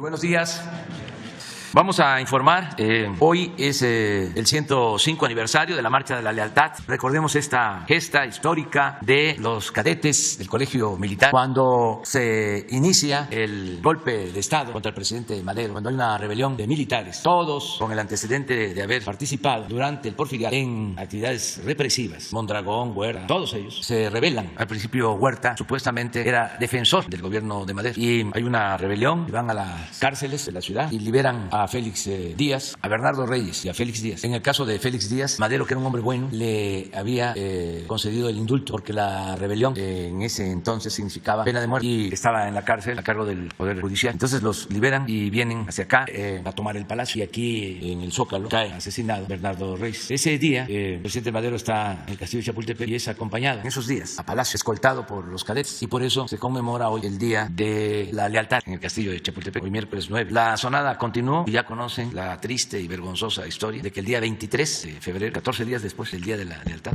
Buenos días. Vamos a informar, hoy es el 105 aniversario de la Marcha de la Lealtad. Recordemos esta gesta histórica de los cadetes del Colegio Militar cuando se inicia el golpe de Estado contra el presidente Madero, cuando hay una rebelión de militares, todos con el antecedente de haber participado durante el porfiriato en actividades represivas. Mondragón, Huerta, todos ellos se rebelan. Al principio Huerta supuestamente era defensor del gobierno de Madero y hay una rebelión y van a las cárceles de la ciudad y liberan a Félix Díaz, a Bernardo Reyes y a Félix Díaz. En el caso de Félix Díaz, Madero, que era un hombre bueno, le había concedido el indulto porque la rebelión en ese entonces significaba pena de muerte y estaba en la cárcel a cargo del Poder Judicial. Entonces los liberan y vienen hacia acá a tomar el palacio y aquí en el Zócalo cae asesinado Bernardo Reyes. Ese día el presidente Madero está en el castillo de Chapultepec y es acompañado en esos días a palacio, escoltado por los cadetes, y por eso se conmemora hoy el Día de la Lealtad en el castillo de Chapultepec, hoy miércoles 9. La sonada continuó y ya conocen la triste y vergonzosa historia de que el día 23 de febrero, 14 días después del Día de la Lealtad,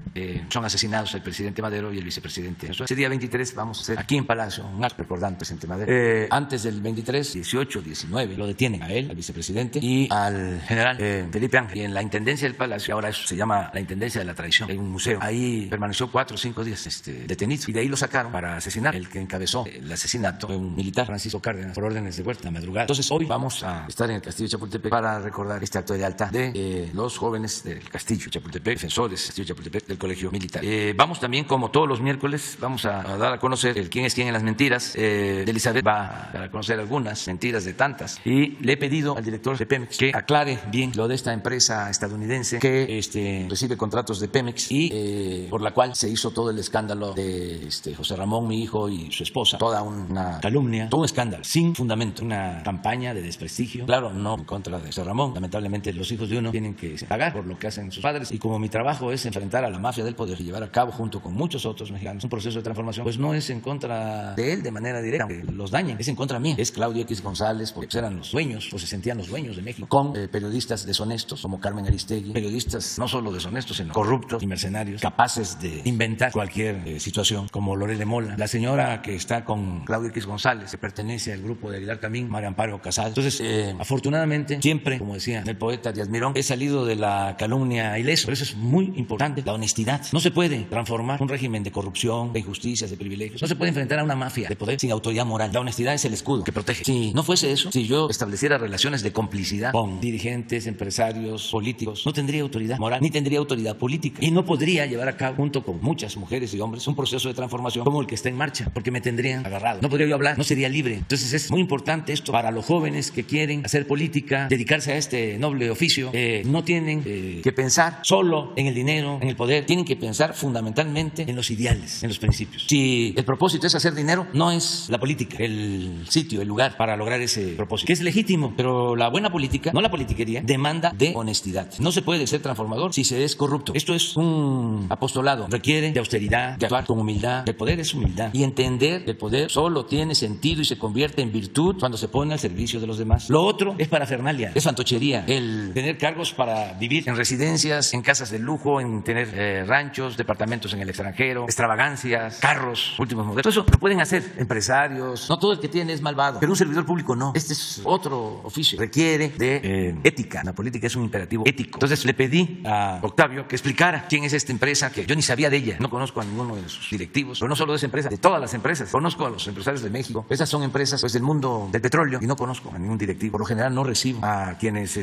son asesinados el presidente Madero y el vicepresidente. Ese día 23 vamos a hacer aquí en Palacio un acto recordando al presidente Madero. Antes del 23, 18, 19 lo detienen a él, al vicepresidente, y al general Felipe Ángel. Y en la intendencia del Palacio, ahora eso se llama la intendencia de la traición, hay un museo. Ahí permaneció 4 o 5 días detenido y de ahí lo sacaron para asesinar. El que encabezó el asesinato fue un militar, Francisco Cárdenas, por órdenes de Huerta, la madrugada. Entonces hoy vamos a estar en el castillo de Chapultepec para recordar este acto de lealtad de los jóvenes del castillo de Chapultepec, defensores del castillo de Chapultepec, del Colegio Militar. Vamos también, como todos los miércoles, vamos a dar a conocer el quién es quién en las mentiras. De Elizabeth va a dar a conocer algunas mentiras de tantas y le he pedido al director de Pemex que aclare bien lo de esta empresa estadounidense que recibe contratos de Pemex y por la cual se hizo todo el escándalo de José Ramón, mi hijo, y su esposa, toda una calumnia, todo un escándalo sin fundamento, una campaña de desprestigio, claro, no en contra de José Ramón. Lamentablemente los hijos de uno tienen que pagar por lo que hacen sus padres, y como mi trabajo es enfrentar a la mafia del poder y llevar a cabo junto con muchos otros mexicanos un proceso de transformación, pues no es en contra de él de manera directa, aunque los dañen, es en contra mía. Es Claudio X González, porque eran los dueños o se sentían los dueños de México, con periodistas deshonestos como Carmen Aristegui, periodistas no solo deshonestos sino corruptos y mercenarios, capaces de inventar cualquier situación, como Loré de Mola, la señora que está con Claudio X González, que pertenece al grupo de Aguilar Camín, María Amparo Casal. Entonces, afortunadamente, siempre, como decía el poeta Díaz Mirón, he salido de la calumnia ileso. Por eso es muy importante la honestidad. No se puede transformar un régimen de corrupción, de injusticias, de privilegios. No se puede enfrentar a una mafia de poder sin autoridad moral. La honestidad es el escudo que protege. Si no fuese eso, si yo estableciera relaciones de complicidad con dirigentes, empresarios, políticos, no tendría autoridad moral ni tendría autoridad política y no podría llevar a cabo, junto con muchas mujeres y hombres, un proceso de transformación como el que está en marcha, porque me tendrían agarrado. No podría yo hablar, no sería libre. Entonces es muy importante esto para los jóvenes que quieren hacer política, dedicarse a este noble oficio. No tienen que pensar solo en el dinero, en el poder, tienen que pensar fundamentalmente en los ideales, en los principios. Si el propósito es hacer dinero, no es la política el sitio, el lugar para lograr ese propósito, que es legítimo, pero la buena política, no la politiquería, demanda de honestidad. No se puede ser transformador si se es corrupto. Esto es un apostolado, requiere de austeridad, de actuar con humildad. El poder es humildad y entender que el poder solo tiene sentido y se convierte en virtud cuando se pone al servicio de los demás. Lo otro es parafernalia, es fantochería, el tener cargos para vivir en residencias, en casas de lujo, en tener ranchos, departamentos en el extranjero, extravagancias, carros, últimos modelos. Todo eso lo pueden hacer empresarios. No todo el que tiene es malvado, pero un servidor público no. Este es otro oficio, requiere de ética. La política es un imperativo ético. Entonces le pedí a Octavio que explicara quién es esta empresa, que yo ni sabía de ella, no conozco a ninguno de sus directivos, pero no solo de esa empresa, de todas las empresas. Conozco a los empresarios de México. Esas son empresas pues del mundo del petróleo y no conozco a ningún directivo. Por lo general no recibo a quienes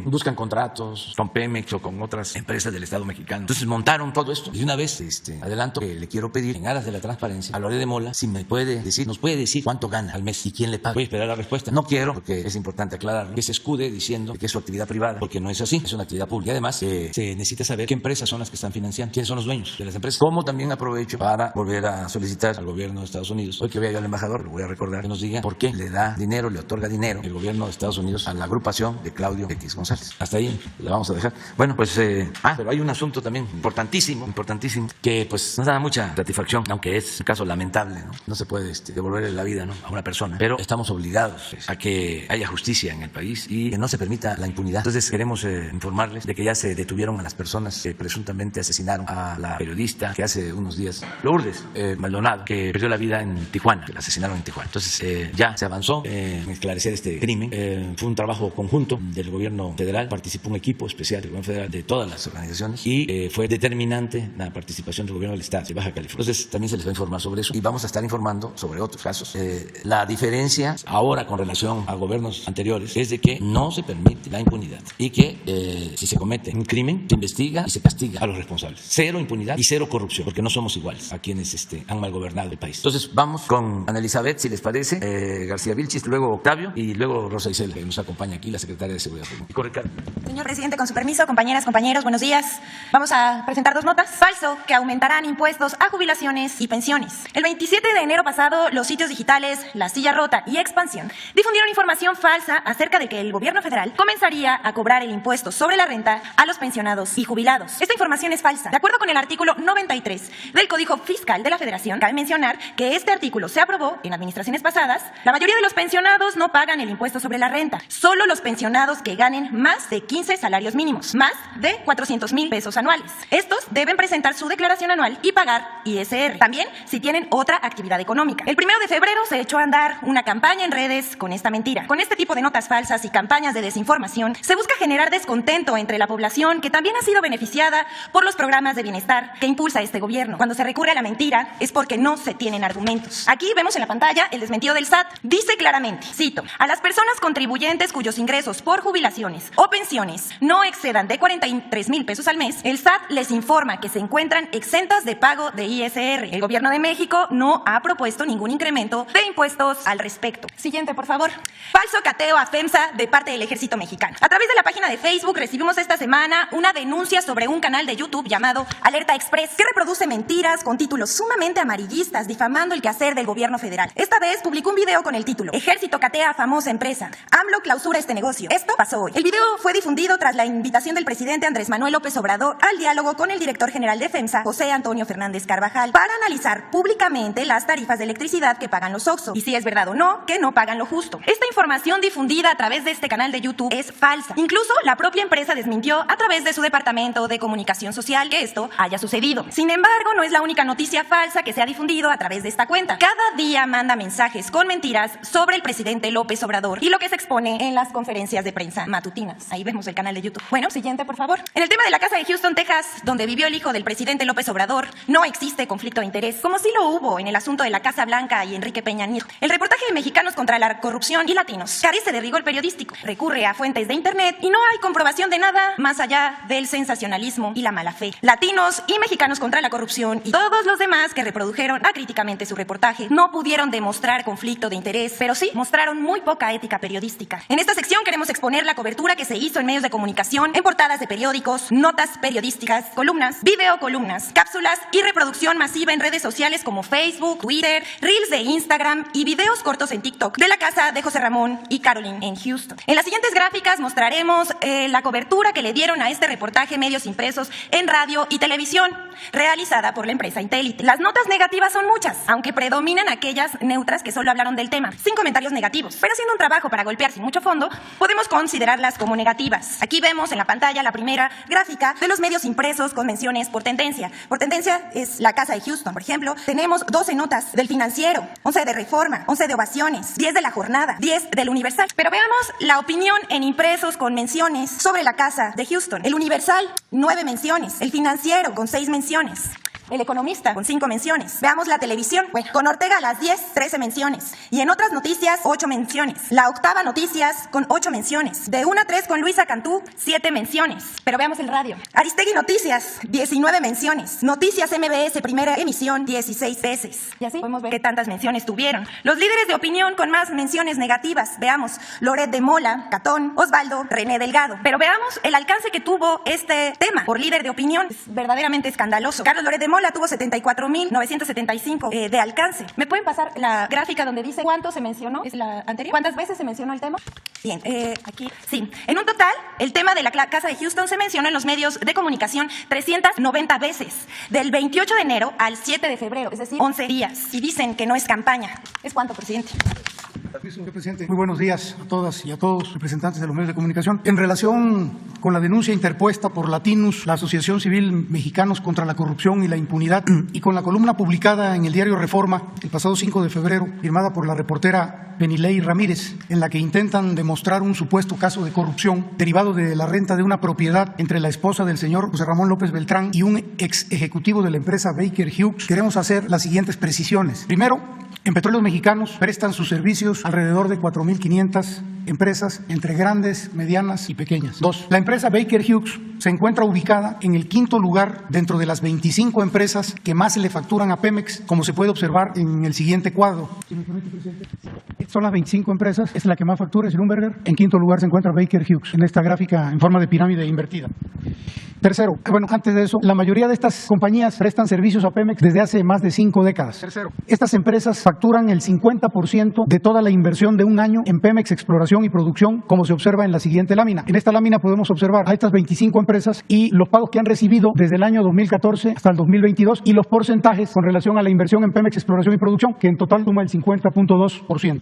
buscan contratos con Pemex o con otras empresas del Estado mexicano. Entonces montaron todo esto. Y de una vez adelanto que le quiero pedir, en aras de la transparencia, a Loré de Mola si nos puede decir cuánto gana al mes y quién le paga. Voy a esperar la respuesta. No quiero, porque es importante aclarar, que se escude diciendo que es su actividad privada, porque no es así, es una actividad pública. Y además se necesita saber qué empresas son las que están financiando, quiénes son los dueños de las empresas. Como también aprovecho para volver a solicitar al gobierno de Estados Unidos, hoy que vea yo al embajador, lo voy a recordar, que nos diga por qué le da dinero, le otorga dinero el gobierno de Estados Unidos apoyos a la agrupación de Claudio X González. Hasta ahí la vamos a dejar. Bueno, pues, pero hay un asunto también importantísimo, que pues nos da mucha satisfacción, aunque es un caso lamentable, ¿no? No se puede devolverle la vida, ¿no?, a una persona, pero estamos obligados a que haya justicia en el país y que no se permita la impunidad. Entonces queremos informarles de que ya se detuvieron a las personas que presuntamente asesinaron a la periodista que hace unos días, Lourdes Maldonado, que perdió la vida en Tijuana, que la asesinaron en Tijuana. Entonces ya se avanzó en esclarecer este crimen. Fue un trabajo conjunto del gobierno federal, participó un equipo especial del gobierno federal de todas las organizaciones y fue determinante la participación del gobierno del estado de Baja California. Entonces también se les va a informar sobre eso y vamos a estar informando sobre otros casos. La diferencia ahora con relación a gobiernos anteriores es de que no se permite la impunidad y que si se comete un crimen se investiga y se castiga a los responsables. Cero impunidad y cero corrupción, porque no somos iguales a quienes han malgobernado el país. Entonces vamos con Ana Elizabeth, si les parece, García Vilchis, luego Octavio y luego Rosa Isela, que nos acompaña aquí, la secretaria de Seguridad Pública. Y con Ricardo. Señor presidente, con su permiso, compañeras, compañeros, buenos días. Vamos a presentar dos notas. Falso que aumentarán impuestos a jubilaciones y pensiones. El 27 de enero pasado, los sitios digitales La Silla Rota y Expansión difundieron información falsa acerca de que el gobierno federal comenzaría a cobrar el impuesto sobre la renta a los pensionados y jubilados. Esta información es falsa. De acuerdo con el artículo 93 del Código Fiscal de la Federación, cabe mencionar que este artículo se aprobó en administraciones pasadas. La mayoría de los pensionados no pagan el impuesto sobre la renta. Solo los pensionados que ganen más de 15 salarios mínimos, más de 400,000 pesos anuales. Estos deben presentar su declaración anual y pagar ISR. También si tienen otra actividad económica. El 1 de febrero se echó a andar una campaña en redes con esta mentira. Con este tipo de notas falsas y campañas de desinformación, se busca generar descontento entre la población que también ha sido beneficiada por los programas de bienestar que impulsa este gobierno. Cuando se recurre a la mentira es porque no se tienen argumentos. Aquí vemos en la pantalla el desmentido del SAT. Dice claramente, cito, a las personas contribuyentes cuyos ingresos por jubilaciones o pensiones no excedan de 43,000 pesos al mes, el SAT les informa que se encuentran exentas de pago de ISR. El gobierno de México no ha propuesto ningún incremento de impuestos al respecto. Siguiente, por favor. Falso cateo a FEMSA de parte del Ejército Mexicano. A través de la página de Facebook recibimos esta semana una denuncia sobre un canal de YouTube llamado Alerta Express, que reproduce mentiras con títulos sumamente amarillistas, difamando el quehacer del gobierno federal. Esta vez publicó un video con el título Ejército catea a famosa empresa. AMLO clausura este negocio. Esto pasó hoy. El video fue difundido tras la invitación del presidente Andrés Manuel López Obrador al diálogo con el director general de FEMSA, José Antonio Fernández Carvajal, para analizar públicamente las tarifas de electricidad que pagan los OXXO y si es verdad o no que no pagan lo justo. Esta información difundida a través de este canal de YouTube es falsa. Incluso la propia empresa desmintió a través de su departamento de comunicación social que esto haya sucedido. Sin embargo, no es la única noticia falsa que se ha difundido a través de esta cuenta. Cada día manda mensajes con mentiras sobre el presidente López Obrador y lo que se expone en las conferencias de prensa matutinas. Ahí vemos el canal de YouTube. Bueno, siguiente, por favor. En el tema de la casa de Houston, Texas, donde vivió el hijo del presidente López Obrador, no existe conflicto de interés, como sí lo hubo en el asunto de la Casa Blanca y Enrique Peña Nieto. El reportaje de Mexicanos contra la Corrupción y Latinos carece de rigor periodístico, recurre a fuentes de internet y no hay comprobación de nada más allá del sensacionalismo y la mala fe. Latinos y Mexicanos contra la Corrupción y todos los demás que reprodujeron acríticamente su reportaje no pudieron demostrar conflicto de interés, pero sí mostraron muy poca ética periodística. En esta sección queremos exponer la cobertura que se hizo en medios de comunicación, en portadas de periódicos, notas periodísticas, columnas, videocolumnas, cápsulas y reproducción masiva en redes sociales como Facebook, Twitter, Reels de Instagram y videos cortos en TikTok de la casa de José Ramón y Caroline en Houston. En las siguientes gráficas mostraremos la cobertura que le dieron a este reportaje medios impresos en radio y televisión, realizada por la empresa Intelite. Las notas negativas son muchas, aunque predominan aquellas neutras que solo hablaron del tema, sin comentarios negativos. Pero haciendo un trabajo para golpear sin mucho fondo, podemos considerarlas como negativas. Aquí vemos en la pantalla la primera gráfica de los medios impresos con menciones por tendencia. Por tendencia es la casa de Houston, por ejemplo. Tenemos 12 notas del Financiero, 11 de Reforma, 11 de Ovaciones, 10 de La Jornada, 10 del Universal. Pero veamos la opinión en impresos con menciones sobre la casa de Houston. El Universal, 9 menciones. El Financiero, con 6 menciones. El Economista, con 5 menciones. Veamos la televisión. Bueno, con Ortega a las 10, 13 menciones. Y en otras noticias, 8 menciones. La Octava Noticias, con 8 menciones. De 1 a 3 con Luisa Cantú, 7 menciones. Pero veamos el radio. Aristegui Noticias, 19 menciones. Noticias MBS, primera emisión, 16 veces. Y así podemos ver qué tantas menciones tuvieron. Los líderes de opinión con más menciones negativas. Veamos, Loret de Mola, Catón, Osvaldo, René Delgado. Pero veamos el alcance que tuvo este tema por líder de opinión. Es verdaderamente escandaloso. Carlos Loret de Mola tuvo 74.975 de alcance. ¿Me pueden pasar la gráfica donde dice cuánto se mencionó? ¿Es la anterior? ¿Cuántas veces se mencionó el tema? Bien, aquí, sí. En un total, el tema de la casa de Houston se mencionó en los medios de comunicación 390 veces, del 28 de enero al 7 de febrero, es decir, 11 días. Y dicen que no es campaña. ¿Es cuánto, presidente? Señor presidente, muy buenos días a todas y a todos, representantes de los medios de comunicación. En relación con la denuncia interpuesta por Latinus, la Asociación Civil Mexicanos contra la Corrupción y la Impunidad, y con la columna publicada en el diario Reforma el pasado 5 de febrero, firmada por la reportera Benilei Ramírez, en la que intentan demostrar un supuesto caso de corrupción derivado de la renta de una propiedad entre la esposa del señor José Ramón López Beltrán y un ex ejecutivo de la empresa Baker Hughes, queremos hacer las siguientes precisiones. Primero, en Petróleos Mexicanos prestan sus servicios alrededor de 4.500 empresas entre grandes, medianas y pequeñas. Dos, la empresa Baker Hughes se encuentra ubicada en el 5º lugar dentro de las 25 empresas que más se le facturan a Pemex, como se puede observar en el siguiente cuadro. Si me permite, presidente. Son las 25 empresas, es la que más factura, es Schlumberger. En 5º lugar se encuentra Baker Hughes, en esta gráfica en forma de pirámide invertida. Tercero, bueno, antes de eso, la mayoría de estas compañías prestan servicios a Pemex desde hace más de 5 décadas. Tercero, estas empresas facturan el 50% de toda la inversión de un año en Pemex Exploración y Producción, como se observa en la siguiente lámina. En esta lámina podemos observar a estas 25 empresas y los pagos que han recibido desde el año 2014 hasta el 2022 y los porcentajes con relación a la inversión en Pemex Exploración y Producción, que en total suma el 50.2%.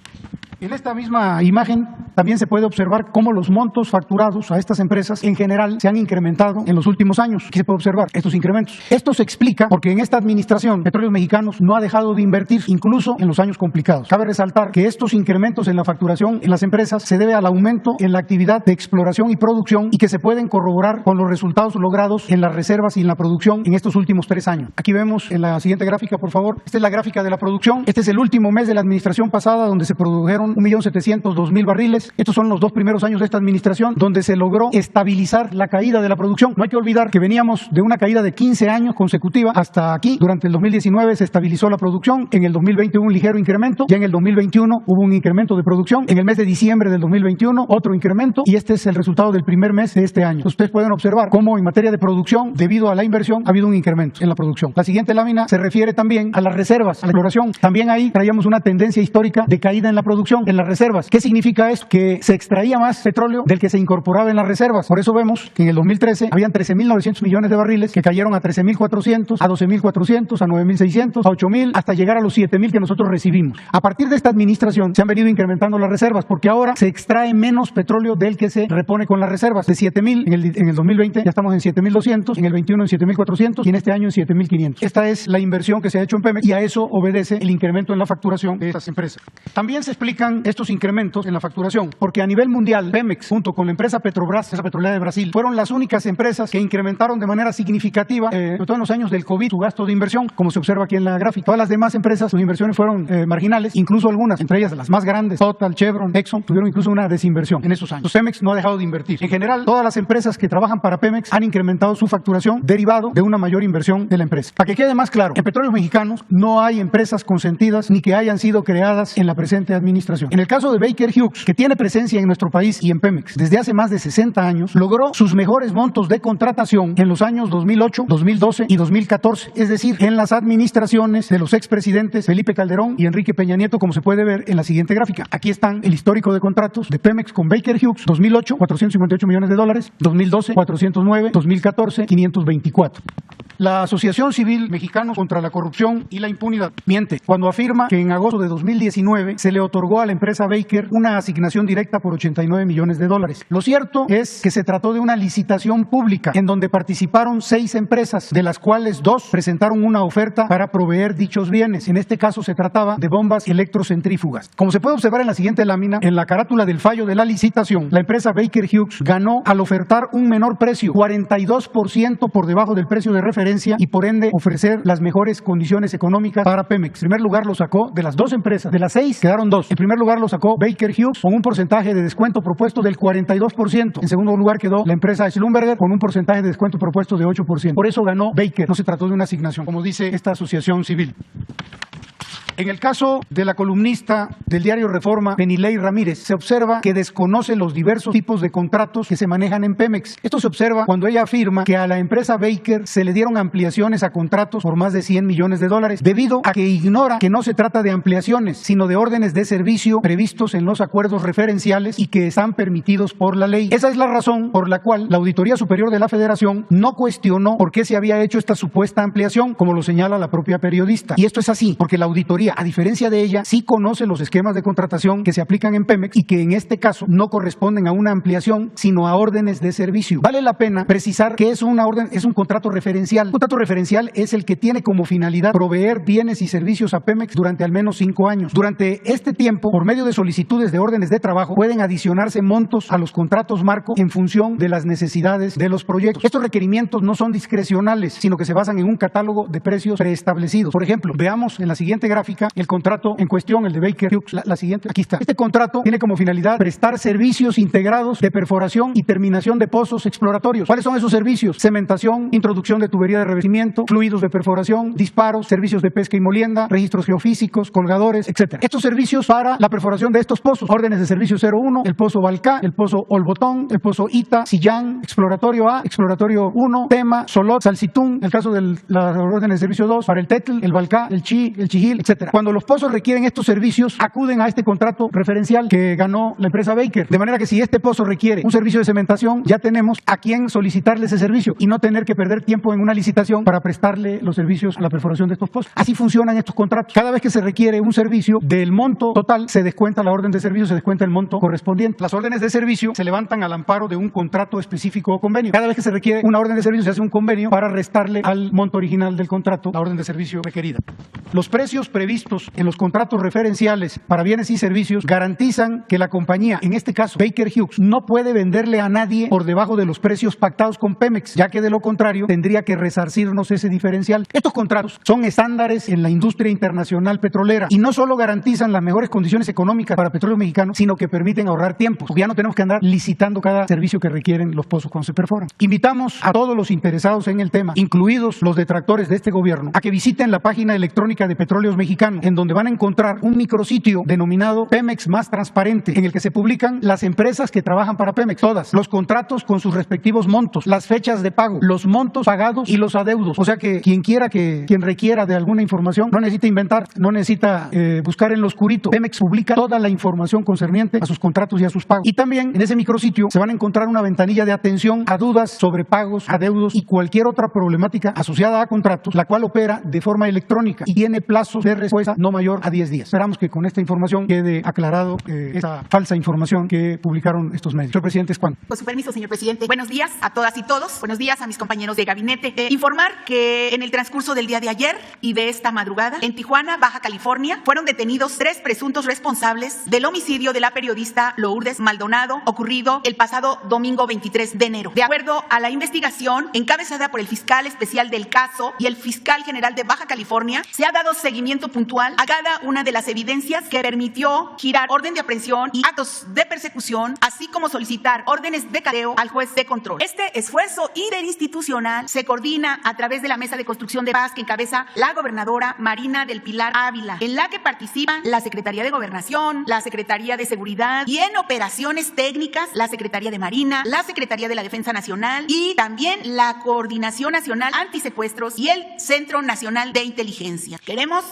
En esta misma imagen también se puede observar cómo los montos facturados a estas empresas en general se han incrementado en los últimos años. Aquí se puede observar estos incrementos. Esto se explica porque en esta administración Petróleos Mexicanos no ha dejado de invertir, incluso en los años complicados. Cabe resaltar que estos incrementos en la facturación en las empresas se debe al aumento en la actividad de exploración y producción y que se pueden corroborar con los resultados logrados en las reservas y en la producción en estos últimos 3 años. Aquí vemos en la siguiente gráfica, por favor. Esta es la gráfica de la producción. Este es el último mes de la administración pasada, donde se produjeron 1.702.000 barriles. Estos son los 2 primeros años de esta administración, donde se logró estabilizar la caída de la producción. No hay que olvidar que veníamos de una caída de 15 años consecutiva hasta aquí. Durante el 2019 se estabilizó la producción, en el 2020 hubo un ligero incremento, ya en el 2021 hubo un incremento de producción, en el mes de diciembre del 2021 otro incremento, y este es el resultado del primer mes de este año. Ustedes pueden observar cómo en materia de producción, debido a la inversión, ha habido un incremento en la producción. La siguiente lámina se refiere también a las reservas, a la exploración. También ahí traíamos una tendencia histórica de caída en la producción, en las reservas. ¿Qué significa esto? Que se extraía más petróleo del que se incorporaba en las reservas. Por eso vemos que en el 2013 habían 13.900 millones de barriles que cayeron a 13.400, a 12.400, a 9.600, a 8.000, hasta llegar a los 7.000 que nosotros recibimos. A partir de esta administración se han venido incrementando las reservas, porque ahora se extrae menos petróleo del que se repone con las reservas. De 7.000 en el 2020 ya estamos en 7.200, en el 21 en 7.400 y en este año en 7.500. Esta es la inversión que se ha hecho en Pemex y a eso obedece el incremento en la facturación de estas empresas. También se explican estos incrementos en la facturación porque a nivel mundial Pemex, junto con la empresa Petrobras, esa petrolera de Brasil, fueron las únicas empresas que incrementaron de manera significativa, sobre todo en los años del COVID, su gasto de inversión, como se observa aquí en la gráfica. Todas las demás empresas, sus inversiones fueron marginales, incluso algunas, entre ellas las más grandes, Total, Chevron, Exxon, tuvieron incluso una desinversión en esos años. Pemex no ha dejado de invertir. En general, todas las empresas que trabajan para Pemex han incrementado su facturación derivado de una mayor inversión de la empresa. Para que quede más claro, en Petróleos Mexicanos no hay empresas consentidas ni que hayan sido creadas en la presente administración. En el caso de Baker Hughes, que tiene presencia en nuestro país y en Pemex desde hace más de 60 años, logró sus mejores montos de contratación en los años 2008, 2012 y 2014, es decir, en las administraciones de los expresidentes Felipe Calderón y Enrique Peña Nieto, como se puede ver en la siguiente gráfica. Aquí están el histórico de contratos de Pemex con Baker Hughes: 2008, 458 millones de dólares, 2012, 409, 2014, 524. La Asociación Civil Mexicanos contra la Corrupción y la Impunidad miente cuando afirma que en agosto de 2019 se le otorgó a la empresa Baker una asignación directa por 89 millones de dólares. Lo cierto es que se trató de una licitación pública en donde participaron 6 empresas, de las cuales 2 presentaron una oferta para proveer dichos bienes. En este caso se trataba de bombas electrocentrífugas. Como se puede observar en la siguiente lámina, en la carátula del fallo de la licitación, la empresa Baker Hughes ganó al ofertar un menor precio, 42% por debajo del precio de referencia, y por ende ofrecer las mejores condiciones económicas para Pemex. En primer lugar lo sacó de las 2 empresas, de las 6 quedaron 2. En primer lugar lo sacó Baker Hughes con un porcentaje de descuento propuesto del 42%. En segundo lugar quedó la empresa Schlumberger con un porcentaje de descuento propuesto de 8%. Por eso ganó Baker. No se trató de una asignación, como dice esta asociación civil. En el caso de la columnista del diario Reforma, Penilei Ramírez, se observa que desconoce los diversos tipos de contratos que se manejan en Pemex. Esto se observa cuando ella afirma que a la empresa Baker se le dieron ampliaciones a contratos por más de $100 millones, debido a que ignora que no se trata de ampliaciones, sino de órdenes de servicio previstos en los acuerdos referenciales y que están permitidos por la ley. Esa es la razón por la cual la Auditoría Superior de la Federación no cuestionó por qué se había hecho esta supuesta ampliación, como lo señala la propia periodista. Y esto es así, porque la auditoría, a diferencia de ella, sí conoce los esquemas de contratación que se aplican en Pemex y que en este caso no corresponden a una ampliación, sino a órdenes de servicio. Vale la pena precisar que es un contrato referencial. Un contrato referencial es el que tiene como finalidad proveer bienes y servicios a Pemex durante al menos 5 años. Durante este tiempo, por medio de solicitudes de órdenes de trabajo, pueden adicionarse montos a los contratos marco en función de las necesidades de los proyectos. Estos requerimientos no son discrecionales, sino que se basan en un catálogo de precios preestablecidos. Por ejemplo, veamos en la siguiente gráfica el contrato en cuestión, el de Baker Hughes. La siguiente, aquí está. Este contrato tiene como finalidad prestar servicios integrados de perforación y terminación de pozos exploratorios. ¿Cuáles son esos servicios? Cementación, introducción de tubería de revestimiento, fluidos de perforación, disparos, servicios de pesca y molienda, registros geofísicos, colgadores, etc. Estos servicios para la perforación de estos pozos, órdenes de servicio 01, el pozo Balcá, el pozo Olbotón, el pozo Ita, Sillán, exploratorio A, exploratorio 1, Tema, Solot, Salsitún, el caso de las órdenes de servicio 2, para el Tetl, el Balcá, el Chi, el Chijil, etc. Cuando los pozos requieren estos servicios, acuden a este contrato referencial que ganó la empresa Baker. De manera que si este pozo requiere un servicio de cementación, ya tenemos a quién solicitarle ese servicio y no tener que perder tiempo en una licitación para prestarle los servicios a la perforación de estos pozos. Así funcionan estos contratos. Cada vez que se requiere un servicio, del monto total se descuenta la orden de servicio, se descuenta el monto correspondiente. Las órdenes de servicio se levantan al amparo de un contrato específico o convenio. Cada vez que se requiere una orden de servicio, se hace un convenio para restarle al monto original del contrato la orden de servicio requerida. Los precios previstos en los contratos referenciales para bienes y servicios garantizan que la compañía, en este caso Baker Hughes, no puede venderle a nadie por debajo de los precios pactados con Pemex, ya que de lo contrario tendría que resarcirnos ese diferencial. Estos contratos son estándares en la industria internacional petrolera y no solo garantizan las mejores condiciones económicas para Petróleo Mexicano, sino que permiten ahorrar tiempos, porque ya no tenemos que andar licitando cada servicio que requieren los pozos cuando se perforan. Invitamos a todos los interesados en el tema, incluidos los detractores de este gobierno, a que visiten la página electrónica de Petróleos Mexicanos, en donde van a encontrar un micrositio denominado Pemex Más Transparente, en el que se publican las empresas que trabajan para Pemex, todas, los contratos con sus respectivos montos, las fechas de pago, los montos pagados y los adeudos. O sea que quien requiera de alguna información no necesita inventar, no necesita buscar en lo oscurito. Pemex publica toda la información concerniente a sus contratos y a sus pagos. Y también en ese micrositio se van a encontrar una ventanilla de atención a dudas sobre pagos, adeudos y cualquier otra problemática asociada a contratos, la cual opera de forma electrónica y tiene plazos de respuesta no mayor a 10 días. Esperamos que con esta información quede aclarado esta falsa información que publicaron estos medios. Señor presidente, ¿es cuándo? Con su permiso, señor presidente. Buenos días a todas y todos. Buenos días a mis compañeros de gabinete. Informar que en el transcurso del día de ayer y de esta madrugada, en Tijuana, Baja California, fueron detenidos 3 presuntos responsables del homicidio de la periodista Lourdes Maldonado, ocurrido el pasado domingo 23 de enero. De acuerdo a la investigación encabezada por el fiscal especial del caso y el fiscal general de Baja California, se ha dado seguimiento puntual a cada una de las evidencias que permitió girar orden de aprehensión y actos de persecución, así como solicitar órdenes de cateo al juez de control. Este esfuerzo interinstitucional se coordina a través de la Mesa de Construcción de Paz que encabeza la gobernadora Marina del Pilar Ávila, en la que participan la Secretaría de Gobernación, la Secretaría de Seguridad y en operaciones técnicas la Secretaría de Marina, la Secretaría de la Defensa Nacional y también la Coordinación Nacional Antisecuestros y el Centro Nacional de Inteligencia. Queremos,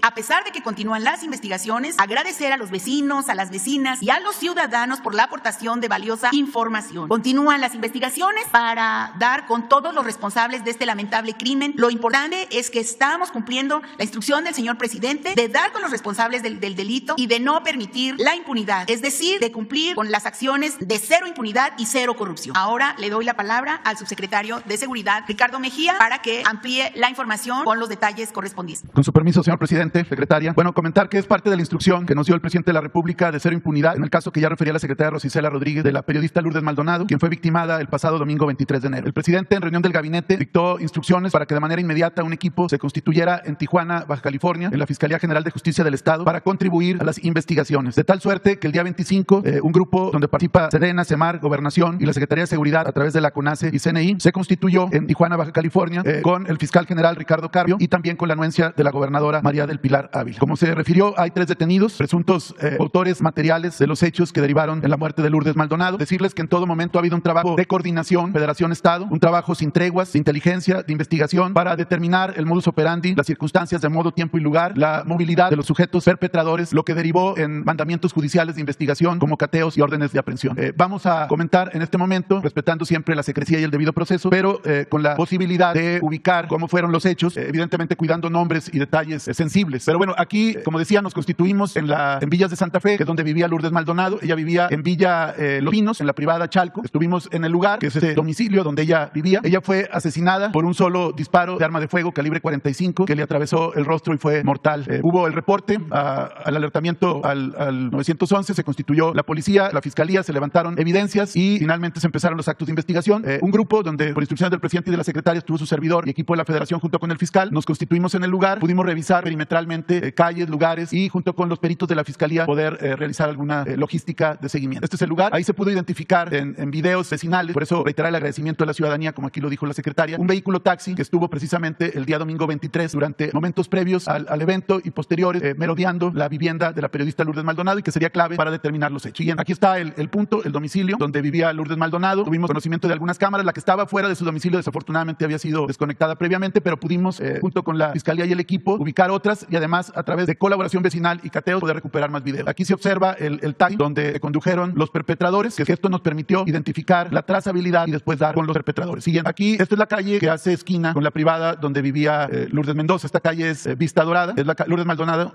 a pesar de que continúan las investigaciones, agradecer a los vecinos, a las vecinas y a los ciudadanos por la aportación de valiosa información. Continúan las investigaciones para dar con todos los responsables de este lamentable crimen. Lo importante es que estamos cumpliendo la instrucción del señor presidente de dar con los responsables del delito y de no permitir la impunidad, es decir, de cumplir con las acciones de cero impunidad y cero corrupción. Ahora le doy la palabra al subsecretario de Seguridad, Ricardo Mejía, para que amplíe la información con los detalles correspondientes. Con su permiso, señor presidente, secretaria. Bueno, comentar que es parte de la instrucción que nos dio el presidente de la República de cero impunidad en el caso que ya refería la secretaria Rosicela Rodríguez de la periodista Lourdes Maldonado, quien fue victimada el pasado domingo 23 de enero. El presidente, en reunión del gabinete, dictó instrucciones para que de manera inmediata un equipo se constituyera en Tijuana, Baja California, en la Fiscalía General de Justicia del Estado, para contribuir a las investigaciones. De tal suerte que el día 25, un grupo donde participa Sedena, Semar, Gobernación y la Secretaría de Seguridad a través de la CONACE y CNI se constituyó en Tijuana, Baja California, con el fiscal general Ricardo Carpio y también con la anuencia de la gobernadora María María del Pilar Ávila. Como se refirió, hay 3 detenidos, presuntos autores materiales de los hechos que derivaron en la muerte de Lourdes Maldonado. Decirles que en todo momento ha habido un trabajo de coordinación, Federación-Estado, un trabajo sin treguas, de inteligencia, de investigación, para determinar el modus operandi, las circunstancias de modo, tiempo y lugar, la movilidad de los sujetos perpetradores, lo que derivó en mandamientos judiciales de investigación como cateos y órdenes de aprehensión. Vamos a comentar en este momento, respetando siempre la secrecía y el debido proceso, pero con la posibilidad de ubicar cómo fueron los hechos, evidentemente cuidando nombres y detalles sensibles. Pero bueno, aquí, como decía, nos constituimos en Villas de Santa Fe, que es donde vivía Lourdes Maldonado. Ella vivía en Villa Los Pinos, en la privada Chalco. Estuvimos en el lugar, que es ese domicilio donde ella vivía. Ella fue asesinada por un solo disparo de arma de fuego calibre 45 que le atravesó el rostro y fue mortal. Hubo el reporte al alertamiento al 911, se constituyó la policía, la fiscalía, se levantaron evidencias y finalmente se empezaron los actos de investigación. Un grupo donde, por instrucciones del presidente y de la secretaria, estuvo su servidor y equipo de la Federación junto con el fiscal. Nos constituimos en el lugar, pudimos revisar perimetralmente calles, lugares y junto con los peritos de la fiscalía poder realizar alguna logística de seguimiento. Este es el lugar. Ahí se pudo identificar en videos vecinales, por eso reiterar el agradecimiento a la ciudadanía, como aquí lo dijo la secretaria, un vehículo taxi que estuvo precisamente el día domingo 23 durante momentos previos al evento y posteriores merodeando la vivienda de la periodista Lourdes Maldonado y que sería clave para determinar los hechos. Bien, aquí está el punto, el domicilio donde vivía Lourdes Maldonado. Tuvimos conocimiento de algunas cámaras. La que estaba fuera de su domicilio desafortunadamente había sido desconectada previamente, pero pudimos, junto con la fiscalía y el equipo, ubicar otras y además a través de colaboración vecinal y cateo poder recuperar más videos. Aquí se observa el taxi donde condujeron los perpetradores, que esto nos permitió identificar la trazabilidad y después dar con los perpetradores. Siguiente, aquí esta es la calle que hace esquina con la privada donde vivía Lourdes Mendoza. Esta calle es Vista Dorada, es la Lourdes Maldonado,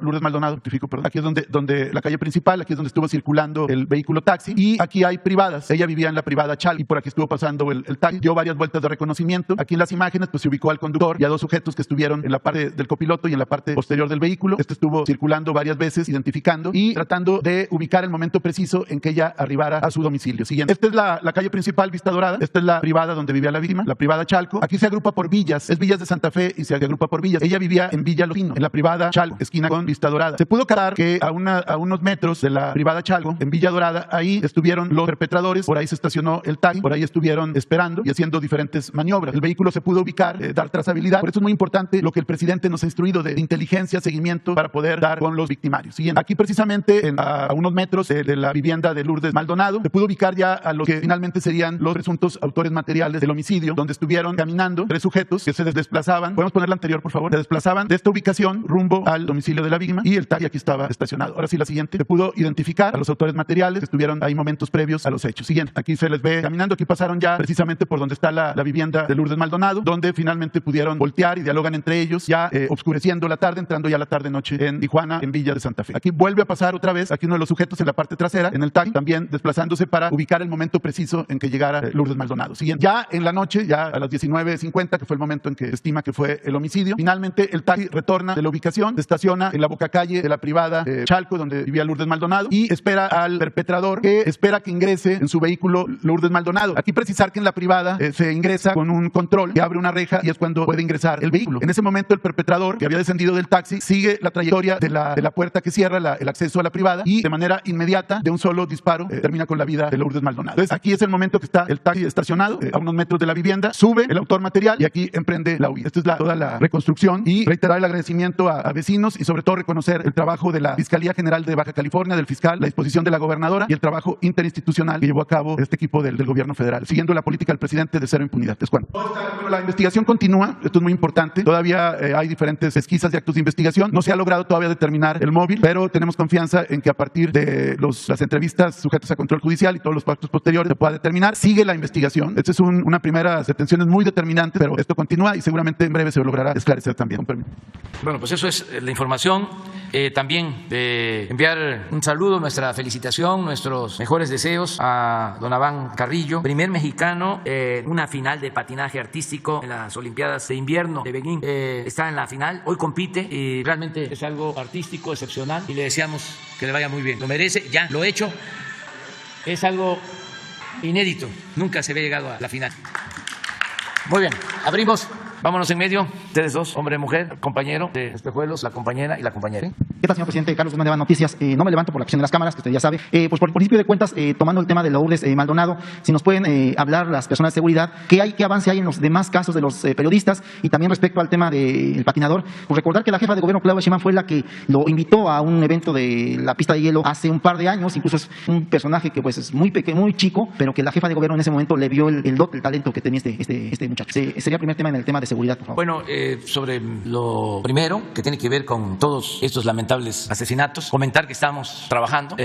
perdón. Aquí es donde la calle principal, aquí es donde estuvo circulando el vehículo taxi y aquí hay privadas. Ella vivía en la privada Chalco y por aquí estuvo pasando el taxi, dio varias vueltas de reconocimiento. Aquí en las imágenes pues se ubicó al conductor y a 2 sujetos que estuvieron en la parte del copiloto y en la parte posterior del vehículo. Este estuvo circulando varias veces, identificando y tratando de ubicar el momento preciso en que ella arribara a su domicilio. Siguiente. Esta es la calle principal, Vista Dorada. Esta es la privada donde vivía la víctima, la privada Chalco. Aquí se agrupa por villas, es Villas de Santa Fe y se agrupa por villas. Ella vivía en Villa Los Pinos, en la privada Chalco, esquina con Vista Dorada. Se pudo captar que a unos metros de la privada Chalco, en Villa Dorada, ahí estuvieron los perpetradores, por ahí se estacionó el taxi, por ahí estuvieron esperando y haciendo diferentes maniobras. El vehículo se pudo ubicar, dar trazabilidad. Por eso es muy importante lo que el presidente nos ha instruido de inteligencia, seguimiento, para poder dar con los victimarios. Siguiente. Aquí precisamente a unos metros de la vivienda de Lourdes Maldonado, se pudo ubicar ya a los que finalmente serían los presuntos autores materiales del homicidio, donde estuvieron caminando 3 sujetos que se desplazaban. ¿Podemos poner la anterior, por favor? Se desplazaban de esta ubicación rumbo al domicilio de la víctima y el taxi aquí estaba estacionado. Ahora sí, la siguiente. Se pudo identificar a los autores materiales que estuvieron ahí momentos previos a los hechos. Siguiente. Aquí se les ve caminando. Aquí pasaron ya precisamente por donde está la vivienda de Lourdes Maldonado, donde finalmente pudieron voltear y dialogan entre ellos, ya obscureciendo la tarde, entrando ya la tarde-noche en Tijuana, en Villa de Santa Fe. Aquí vuelve a pasar otra vez, aquí uno de los sujetos en la parte trasera, en el taxi, también desplazándose para ubicar el momento preciso en que llegara Lourdes Maldonado. Siguiente. Ya en la noche, ya a las 19:50, que fue el momento en que se estima que fue el homicidio, finalmente el taxi retorna de la ubicación, se estaciona en la bocacalle de la privada Chalco, donde vivía Lourdes Maldonado, y espera al perpetrador, que espera que ingrese en su vehículo Lourdes Maldonado. Aquí precisar que en la privada se ingresa con un control que abre una reja y es cuando puede ingresar el vehículo. En ese momento el perpetrador, que había descendido del taxi, sigue la trayectoria de la puerta que cierra el acceso a la privada y de manera inmediata, de un solo disparo, termina con la vida de Lourdes Maldonado. Entonces aquí es el momento que está el taxi estacionado a unos metros de la vivienda, sube el autor material y aquí emprende la huida. Esta es toda la reconstrucción y reiterar el agradecimiento a vecinos y sobre todo reconocer el trabajo de la Fiscalía General de Baja California, del fiscal, la disposición de la gobernadora y el trabajo interinstitucional que llevó a cabo este equipo del gobierno federal, siguiendo la política del presidente de cero impunidad. Es cuando. Bueno, la investigación continúa, esto es muy importante, todavía hay diferentes pesquisas y actos de investigación, no se ha logrado todavía determinar el móvil, pero tenemos confianza en que a partir de las entrevistas sujetas a control judicial y todos los actos posteriores se pueda determinar. Sigue la investigación, esta es una primera detención muy determinante, pero esto continúa y seguramente en breve se logrará esclarecer también. Bueno, pues eso es la información. También enviar un saludo, nuestra felicitación, nuestros mejores deseos a don Abán Carrillo, primer mexicano en una final de patinaje artístico en las Olimpiadas de Invierno de Beijing. Está en la final, hoy compite y realmente es algo artístico, excepcional y le deseamos que le vaya muy bien. Lo merece, ya lo hecho, es algo inédito, nunca se había llegado a la final. Muy bien, abrimos vámonos en medio, ustedes dos, hombre y mujer, compañero de Espejuelos, la compañera y la compañera. ¿Qué tal, señor presidente? Carlos Guzmán de Noticias. No me levanto por la cuestión de las cámaras, que usted ya sabe. Pues por principio de cuentas, tomando el tema de Lourdes Maldonado, si nos pueden hablar las personas de seguridad, qué avance hay en los demás casos de los periodistas, y también respecto al tema del patinador, pues recordar que la jefa de gobierno, Claudia Sheinbaum, fue la que lo invitó a un evento de la pista de hielo hace un par de años. Incluso es un personaje que pues es muy pequeño, muy chico, pero que la jefa de gobierno en ese momento le vio el talento que tenía este muchacho. Sería el primer tema en el tema de seguridad, por favor. Bueno, sobre lo primero, que tiene que ver con todos estos lamentables asesinatos, comentar que estamos trabajando,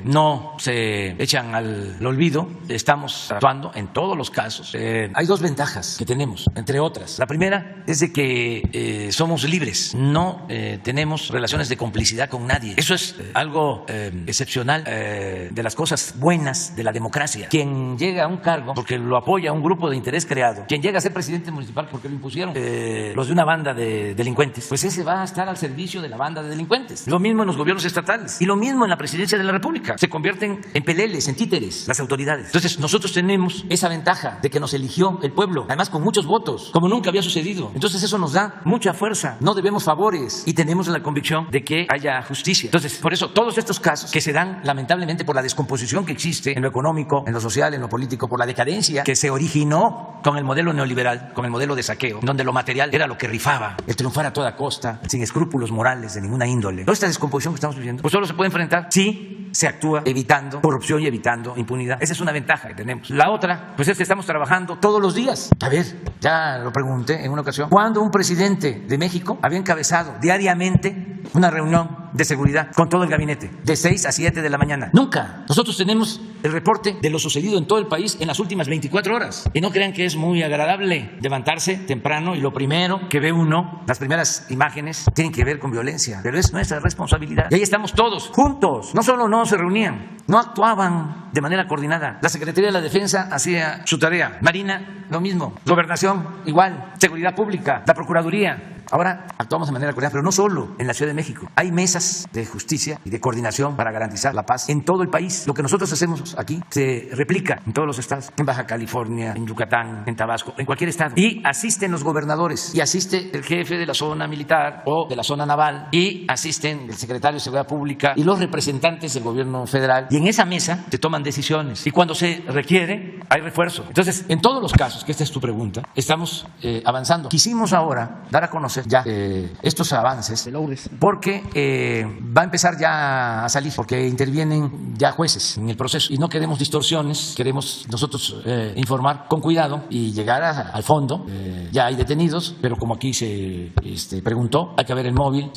no se echan al olvido, estamos actuando en todos los casos. Hay dos ventajas que tenemos, entre otras. La primera es de que somos libres, no tenemos relaciones de complicidad con nadie. Eso es algo excepcional, de las cosas buenas de la democracia. Quien llega a un cargo porque lo apoya un grupo de interés creado, quien llega a ser presidente municipal porque lo impusieron los de una banda de delincuentes, pues ese va a estar al servicio de la banda de delincuentes. Lo mismo en los gobiernos estatales y lo mismo en la presidencia de la República. Se convierten en peleles, en títeres las autoridades. Entonces nosotros tenemos esa ventaja de que nos eligió el pueblo, además con muchos votos, como nunca había sucedido. Entonces eso nos da mucha fuerza. No debemos favores y tenemos la convicción de que haya justicia. Entonces, por eso todos estos casos que se dan lamentablemente por la descomposición que existe en lo económico, en lo social, en lo político, por la decadencia que se originó con el modelo neoliberal, con el modelo de saqueo, donde lo material era lo que rifaba, el triunfar a toda costa, sin escrúpulos morales de ninguna índole. Toda esta descomposición que estamos viviendo, pues solo se puede enfrentar si se actúa evitando corrupción y evitando impunidad. Esa es una ventaja que tenemos. La otra, pues es que estamos trabajando todos los días. A ver, ya lo pregunté en una ocasión, ¿cuándo un presidente de México había encabezado diariamente una reunión de seguridad con todo el gabinete, de 6 a 7 de la mañana? Nunca. Nosotros tenemos el reporte de lo sucedido en todo el país en las últimas 24 horas. Y no crean que es muy agradable levantarse temprano y lo primero que ve uno, las primeras imágenes, tienen que ver con violencia. Pero es nuestra responsabilidad. Y ahí estamos todos, juntos. No solo no se reunían, no actuaban de manera coordinada. La Secretaría de la Defensa hacía su tarea. Marina, lo mismo. Gobernación, igual. Seguridad Pública, la Procuraduría. Ahora actuamos de manera coordinada, pero no solo en la Ciudad de México. Hay mesas de justicia y de coordinación para garantizar la paz en todo el país. Lo que nosotros hacemos aquí se replica en todos los estados, en Baja California, en Yucatán, en Tabasco, en cualquier estado. Y asisten los gobernadores, y asiste el jefe de la zona militar o de la zona naval, y asisten el secretario de Seguridad Pública y los representantes del gobierno federal. Y en esa mesa se toman decisiones. Y cuando se requiere, hay refuerzo. Entonces, en todos los casos, que esta es tu pregunta, estamos avanzando. Quisimos ahora dar a conocer ya estos avances, porque va a empezar ya a salir, porque intervienen ya jueces en el proceso y no queremos distorsiones, queremos nosotros informar con cuidado y llegar al fondo. Ya hay detenidos, pero como aquí se preguntó, hay que ver el móvil,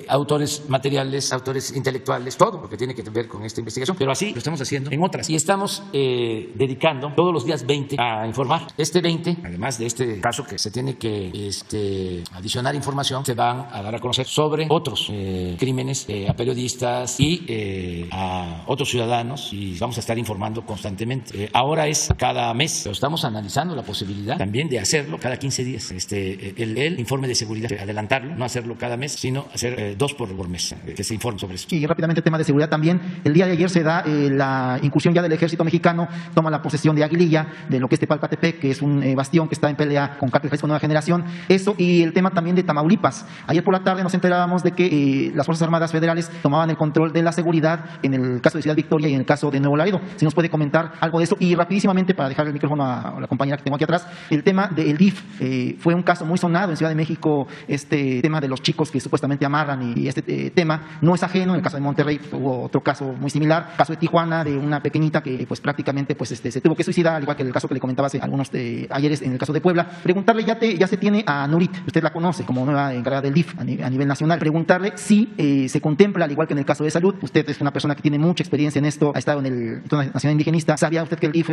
autores materiales, autores intelectuales, todo lo que tiene que ver con esta investigación, pero así lo estamos haciendo en otras y estamos dedicando todos los días 20 a informar. Este 20, además de este caso que se tiene que adicionar información, se van a dar a conocer sobre otros crímenes a periodistas y a otros ciudadanos, y vamos a estar informando constantemente. Ahora es cada mes, pero estamos analizando la posibilidad también de hacerlo cada 15 días. El informe de seguridad, adelantarlo, no hacerlo cada mes, sino hacer 2 por mes, que se informe sobre eso. Y rápidamente, tema de seguridad también. El día de ayer se da la incursión ya del ejército mexicano, toma la posesión de Aguililla, de lo que es Tepalcatepec, que es un bastión que está en pelea con Cártel Jalisco Nueva Generación. Eso, y el tema también de Tamaulipas. Ayer por la tarde nos enterábamos de que las Fuerzas Armadas Federales tomaban el control de la seguridad en el caso de Ciudad Victoria y en el caso de Nuevo Laredo. Si nos puede comentar algo de eso. Y rapidísimamente, para dejar el micrófono a la compañera que tengo aquí atrás, el tema del DIF. Fue un caso muy sonado en Ciudad de México, este tema de los chicos que supuestamente amarran, y este tema no es ajeno. En el caso de Monterrey hubo otro caso muy similar, caso de Tijuana, de una pequeñita que pues prácticamente se tuvo que suicidar, al igual que el caso que le comentaba hace algunos ayeres en el caso de Puebla. Preguntarle, ya se tiene a Nurit, usted la conoce como nueva encargada del DIF a nivel nacional, preguntarle si se contempla, al igual que en el caso de salud, usted es una persona que tiene mucha experiencia en esto, ha estado en el Instituto Nacional Indigenista, ¿sabía usted que el DIF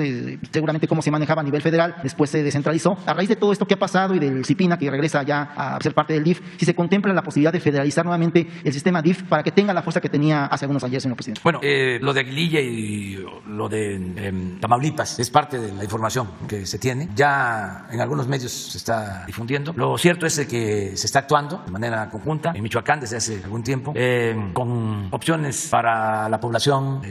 seguramente cómo se manejaba a nivel federal, después se descentralizó? A raíz de todo esto que ha pasado y del CIPINA que regresa ya a ser parte del DIF, si se contempla la posibilidad de federalizar nuevamente el sistema DIF para que tenga la fuerza que tenía hace algunos años, señor presidente. Bueno, lo de Aguililla y lo de Tamaulipas es parte de la información que se tiene, ya en algunos medios se está difundiendo. Lo cierto es es que se está actuando de manera conjunta en Michoacán desde hace algún tiempo, con opciones para la población,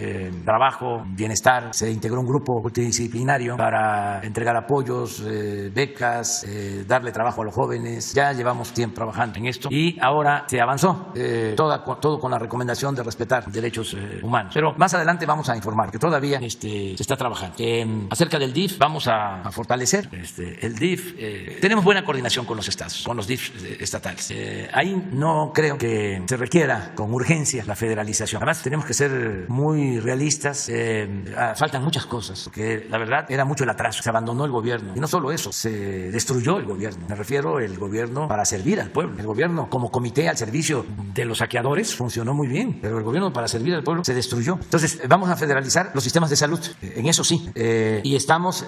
trabajo, bienestar. Se integró un grupo multidisciplinario para entregar apoyos, becas, darle trabajo a los jóvenes. Ya llevamos tiempo trabajando en esto y ahora se avanzó, todo con la recomendación de respetar derechos humanos. Pero más adelante vamos a informar que todavía se está trabajando. Acerca del DIF, vamos a fortalecer el DIF. Tenemos buena coordinación con los estados, con los DIF estatales. Ahí no creo que se requiera con urgencia la federalización. Además, tenemos que ser muy realistas. Faltan muchas cosas, porque la verdad era mucho el atraso. Se abandonó el gobierno. Y no solo eso, se destruyó el gobierno. Me refiero al gobierno para servir al pueblo. El gobierno como comité al servicio de los saqueadores funcionó muy bien, pero el gobierno para servir al pueblo se destruyó. Entonces, vamos a federalizar los sistemas de salud. En eso sí. Y estamos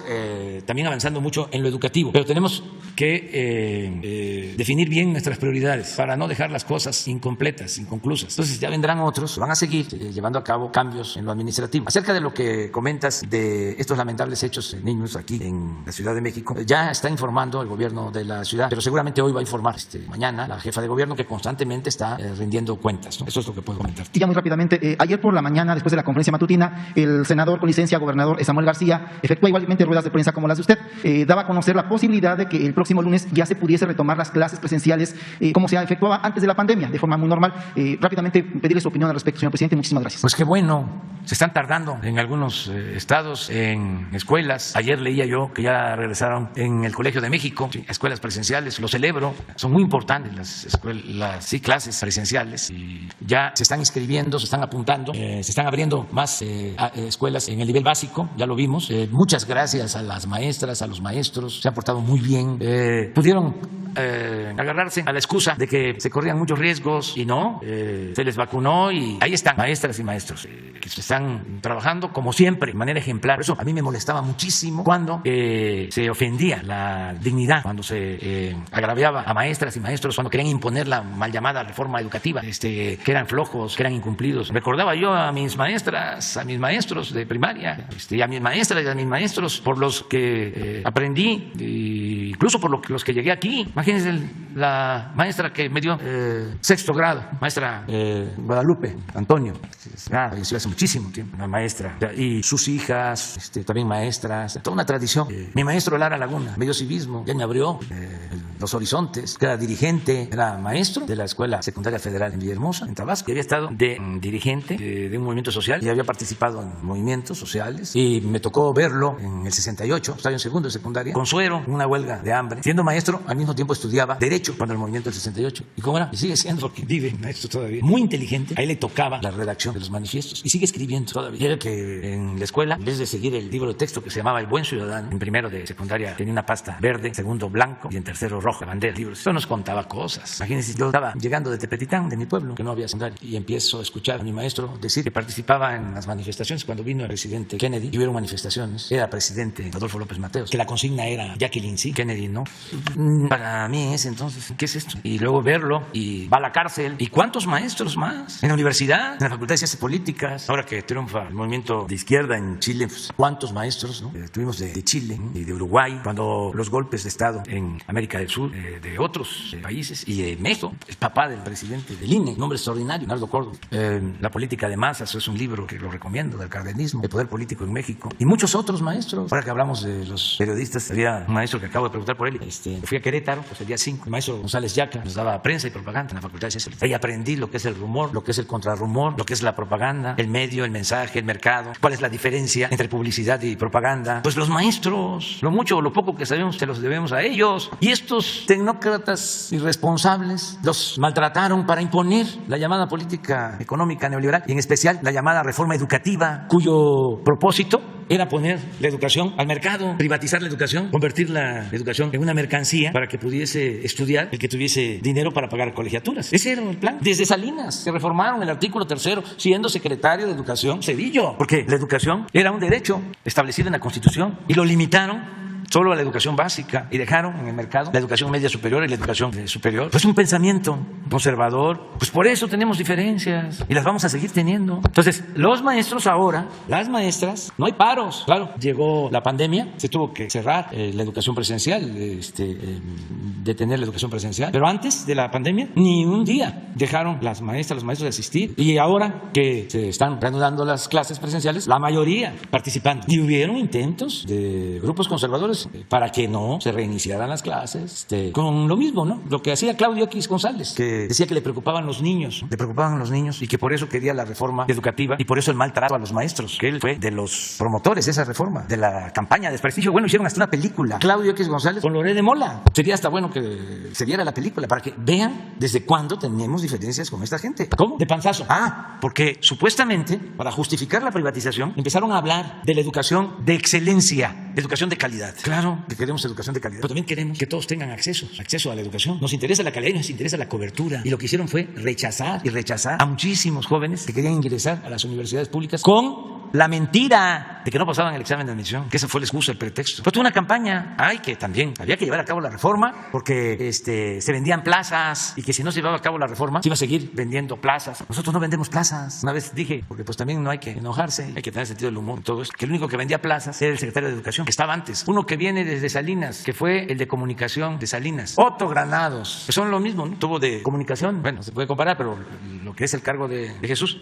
también avanzando mucho en lo educativo. Pero tenemos que definir bien nuestras prioridades para no dejar las cosas incompletas, inconclusas. Entonces ya vendrán otros, van a seguir llevando a cabo cambios en lo administrativo. Acerca de lo que comentas de estos lamentables hechos en niños aquí en la Ciudad de México, ya está informando el gobierno de la ciudad, pero seguramente hoy va a informar mañana la jefa de gobierno, que constantemente está rindiendo cuentas, ¿no? Eso es lo que puedo comentar. Y ya muy rápidamente, ayer por la mañana, después de la conferencia matutina, el senador con licencia, gobernador Samuel García, efectúa igualmente ruedas de prensa como las de usted. Daba a conocer la posibilidad de que el próximo lunes ya se pudiese retomar las clases presenciales como se efectuaba antes de la pandemia, de forma muy normal. Rápidamente pedirle su opinión al respecto, señor presidente. Muchísimas gracias. Pues qué bueno. Se están tardando en algunos estados, en escuelas. Ayer leía yo que ya regresaron en el Colegio de México, escuelas presenciales. Lo celebro. Son muy importantes las clases presenciales. Y ya se están inscribiendo, se están apuntando. Se están abriendo más escuelas en el nivel básico. Ya lo vimos. Muchas gracias a las maestras, a los maestros. Se han portado muy bien. Pudieron agarrarse a la excusa de que se corrían muchos riesgos y no, se les vacunó y ahí están maestras y maestros que se están trabajando como siempre, de manera ejemplar. Por eso a mí me molestaba muchísimo cuando se ofendía la dignidad, cuando se agraviaba a maestras y maestros, cuando querían imponer la mal llamada reforma educativa, que eran flojos, que eran incumplidos. Recordaba yo a mis maestras, a mis maestros de primaria, y a mis maestras y a mis maestros por los que aprendí, incluso por los que llegué aquí. Imagínense la maestra que me dio sexto grado, maestra Guadalupe Antonio, falleció hace muchísimo tiempo, una maestra, y sus hijas, también maestras, toda una tradición. Mi maestro Lara Laguna me dio civismo, ya me abrió los horizontes, que era dirigente, era maestro de la Escuela Secundaria Federal en Villahermosa, en Tabasco, y había estado de dirigente de un movimiento social y había participado en movimientos sociales, y me tocó verlo en el 68, estaba en segundo de secundaria, con suero, en una huelga de hambre. Siendo maestro, al mismo tiempo estudiaba Derecho cuando el movimiento del 68. ¿Y cómo era? Y sigue siendo, porque vive maestro todavía. Muy inteligente. A él le tocaba la redacción de los manifiestos y sigue escribiendo todavía. Y era que en la escuela, en vez de seguir el libro de texto que se llamaba El Buen Ciudadano, en primero de secundaria tenía una pasta verde, en segundo blanco y en tercero rojo, la bandera, libros. Eso nos contaba cosas. Imagínense, yo estaba llegando de Tepetitán, de mi pueblo, que no había secundaria, y empiezo a escuchar a mi maestro decir que participaba en las manifestaciones cuando vino el presidente Kennedy, y hubieron manifestaciones. Era presidente Adolfo López Mateos, que la consigna era Jacqueline sí, Kennedy no. Para mí es entonces, ¿qué es esto? Y luego verlo y va a la cárcel. ¿Y cuántos maestros más? En la universidad, en la Facultad de Ciencias Políticas. Ahora que triunfa el movimiento de izquierda en Chile, pues, ¿cuántos maestros, no? Tuvimos de Chile y de Uruguay, cuando los golpes de Estado en América del Sur, de otros países, y de México, el papá del presidente del INE, nombre extraordinario, Leonardo Córdoba. La política de masas es un libro que lo recomiendo, del cardenismo, el poder político en México, y muchos otros maestros. Ahora que hablamos de los periodistas, había un maestro que acabo de preguntar por él, fui a Querétaro, pues el día 5, el maestro González Yaca nos daba prensa y propaganda en la Facultad de Ciencias. Ahí aprendí lo que es el rumor, lo que es el contrarrumor, lo que es la propaganda, el medio, el mensaje, el mercado, cuál es la diferencia entre publicidad y propaganda. Pues los maestros, lo mucho o lo poco que sabemos, se los debemos a ellos. Y estos tecnócratas irresponsables los maltrataron para imponer la llamada política económica neoliberal, y en especial la llamada reforma educativa, cuyo propósito era poner la educación al mercado, privatizar la educación, convertir la educación en una mercancía para que pudiese estudiar el que tuviese dinero para pagar colegiaturas. Ese era el plan. Desde Salinas se reformaron el artículo 3º, siendo secretario de Educación Cedillo, porque la educación era un derecho establecido en la Constitución y lo limitaron solo a la educación básica y dejaron en el mercado la educación media superior y la educación superior. Pues un pensamiento conservador. Pues por eso tenemos diferencias y las vamos a seguir teniendo. Entonces, los maestros ahora, las maestras, no hay paros. Claro, llegó la pandemia, se tuvo que cerrar la educación presencial, detener la educación presencial. Pero antes de la pandemia, ni un día dejaron las maestras, los maestros de asistir. Y ahora que se están reanudando las clases presenciales, la mayoría participando. Y hubieron intentos de grupos conservadores para que no se reiniciaran las clases, con lo mismo, ¿no? Lo que hacía Claudio X González, que decía que le preocupaban los niños y que por eso quería la reforma educativa y por eso el maltrato a los maestros, que él fue de los promotores de esa reforma, de la campaña de desprestigio. Bueno, hicieron hasta una película, Claudio X González con Loret de Mola. Sería hasta bueno que se viera la película para que vean desde cuándo tenemos diferencias con esta gente. ¿Cómo? De panzazo. Porque supuestamente, para justificar la privatización, empezaron a hablar de la educación de excelencia, educación de calidad. Claro que queremos educación de calidad, pero también queremos que todos tengan acceso a la educación. Nos interesa la calidad y nos interesa la cobertura. Y lo que hicieron fue rechazar a muchísimos jóvenes que querían ingresar a las universidades públicas con la mentira de que no pasaban el examen de admisión, que esa fue la excusa, el pretexto. Pero tuvo una campaña, que también había que llevar a cabo la reforma porque se vendían plazas y que si no se llevaba a cabo la reforma se iba a seguir vendiendo plazas. Nosotros no vendemos plazas. Una vez dije, porque pues también no hay que enojarse, hay que tener sentido del humor, todo esto, que el único que vendía plazas era el secretario de Educación, que estaba antes. Uno que viene desde Salinas, que fue el de comunicación de Salinas. Otto Granados, que son lo mismo, ¿no? Tuvo de comunicación, bueno, se puede comparar, pero lo que es el cargo de Jesús,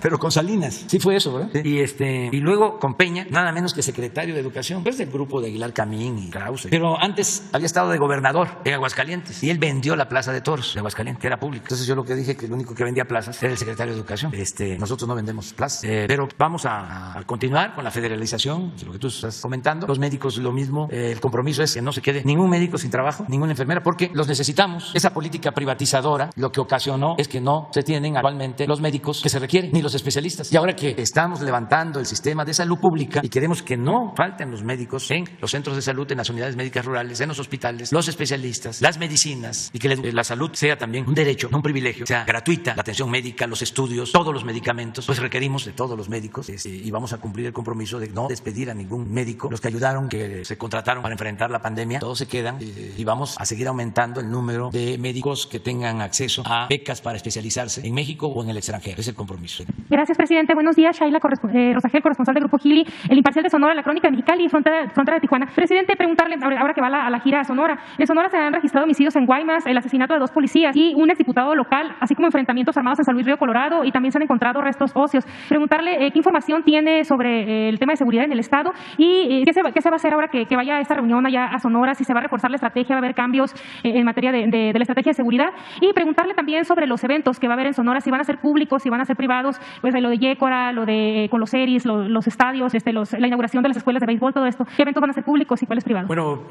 pero con Salinas, sí fue eso, ¿verdad? Y luego con Peña, nada menos que secretario de Educación, pues del grupo de Aguilar Camín y Krause. Pero antes había estado de gobernador en Aguascalientes y él vendió la Plaza de Toros de Aguascalientes, que era pública. Entonces yo lo que dije que el único que vendía plazas era el secretario de Educación. Nosotros no vendemos plazas, pero vamos a continuar con la federalización, lo que tú estás comentando. Los médicos lo mismo, el compromiso es que no se quede ningún médico sin trabajo, ninguna enfermera, porque los necesitamos. Esa política privatizadora lo que ocasionó es que no se tienen actualmente los médicos que se requieren, ni los especialistas. Y ahora que estamos levantando el sistema de salud pública y queremos que no falten los médicos en los centros de salud, en las unidades médicas rurales, en los hospitales, los especialistas, las medicinas, y que la salud sea también un derecho, no un privilegio, sea gratuita, la atención médica, los estudios, todos los medicamentos, pues requerimos de todos los médicos y vamos a cumplir el compromiso de no despedir a ningún médico. Los que ayudaron, que se contrataron para enfrentar la pandemia, todos se quedan y vamos a seguir aumentando el número de médicos que tengan acceso a becas para especializarse en México o en el extranjero. Es el compromiso. Gracias, presidente. Buenos días. Shaila Rosagel, corresponsal del Grupo Gili, El Imparcial de Sonora, La Crónica de Mexicali y frontera de Tijuana. Presidente, preguntarle, ahora que va a la gira a Sonora, en Sonora se han registrado homicidios en Guaymas, el asesinato de 2 policías y un exdiputado local, así como enfrentamientos armados en San Luis Río Colorado, y también se han encontrado restos óseos. Preguntarle qué información tiene sobre el tema de seguridad en el Estado y qué se va a hacer ahora que vaya a esta reunión allá a Sonora, si se va a reforzar la estrategia, va a haber cambios en materia de la estrategia de seguridad, y preguntarle también sobre los eventos que va a haber en Sonora, si van a ser públicos, si van a ser privados, pues lo de Yécora, lo de con los series, los estadios, la inauguración de las escuelas de béisbol, todo esto. ¿Qué eventos van a ser públicos y cuáles privados? Bueno,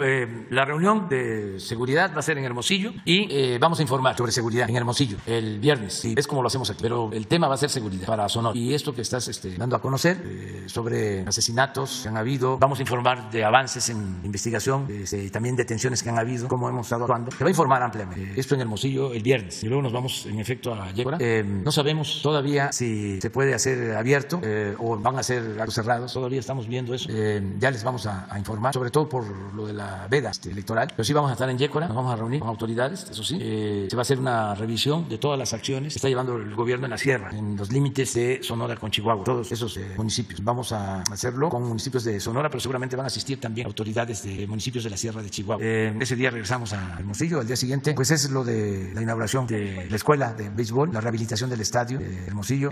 la reunión de seguridad va a ser en Hermosillo y vamos a informar sobre seguridad en Hermosillo el viernes. Y es como lo hacemos aquí, pero el tema va a ser seguridad para Sonora. Y esto que estás dando a conocer sobre asesinatos que han habido, vamos a informar de avances en investigación, también detenciones que han habido, cómo hemos estado actuando. Se va a informar ampliamente. Esto en Hermosillo el viernes. Y luego nos vamos en efecto a Yécora. No sabemos todavía si se puede hacer abierto o van a ser cerrados. Todavía estamos viendo eso. Ya les vamos a informar, sobre todo por lo de la veda electoral. Pero sí vamos a estar en Yécora, nos vamos a reunir con autoridades, eso sí. Se va a hacer una revisión de todas las acciones que está llevando el gobierno en la sierra, en los límites de Sonora con Chihuahua, todos esos municipios. Vamos a hacerlo con municipios de Sonora, pero seguramente van a asistir también autoridades de municipios de la sierra de Chihuahua. Ese día regresamos a Hermosillo. Al día siguiente, pues es lo de la inauguración de la escuela de béisbol, la rehabilitación del estadio de Hermosillo.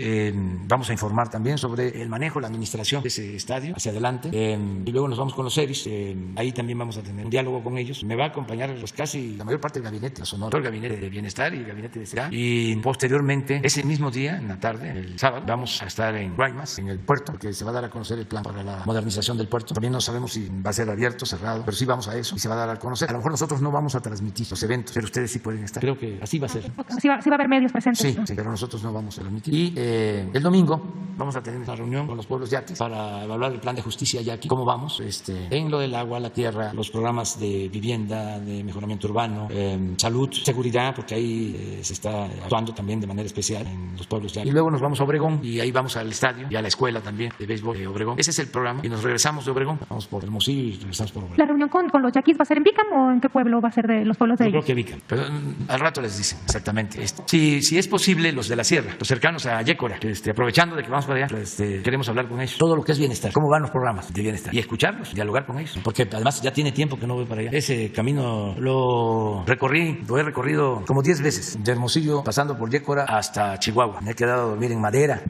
Vamos a informar también sobre el manejo, la administración de ese estadio hacia adelante. Y luego nos vamos con los seris. Ahí también vamos a tener un diálogo con ellos. Me va a acompañar pues casi la mayor parte del gabinete, Sonora, el gabinete de bienestar y el gabinete de seguridad. Y posteriormente, ese mismo día, en la tarde, el sábado, vamos a estar en Guaymas, en el puerto, porque se va a dar a conocer el plan para la modernización del puerto. También no sabemos si va a ser abierto, cerrado, pero sí vamos a eso y se va a dar a conocer. A lo mejor nosotros no vamos a transmitir los eventos, pero ustedes sí pueden estar. Creo que así va a ser. Sí va a haber medios presentes. Sí, pero nosotros no vamos a transmitir. Y el domingo vamos a tener una reunión reunión con los pueblos yaquis para evaluar el plan de justicia yaqui, cómo vamos en lo del agua, la tierra, los programas de vivienda, de mejoramiento urbano, salud, seguridad, porque ahí se está actuando también de manera especial en los pueblos yaquis. Y luego nos vamos a Obregón y ahí vamos al estadio y a la escuela también de béisbol de Obregón. Ese es el programa y nos regresamos de Obregón, vamos por Hermosillo y regresamos por Obregón. ¿La reunión con los yaquis va a ser en Bicam o en qué pueblo va a ser de los pueblos de Yo ellos? creo que Bicam, pero al rato les dicen exactamente esto. Si es posible, los de la sierra, los cercanos a Yécora, aprovechando de que vamos para allá, queremos hablar con ellos. Todo lo que es bienestar, cómo van los programas de bienestar y escucharlos, dialogar con ellos, porque además ya tiene tiempo que no voy para allá. Ese camino lo he recorrido como 10 veces, de Hermosillo pasando por Yécora hasta Chihuahua. Me he quedado a dormir en Madera,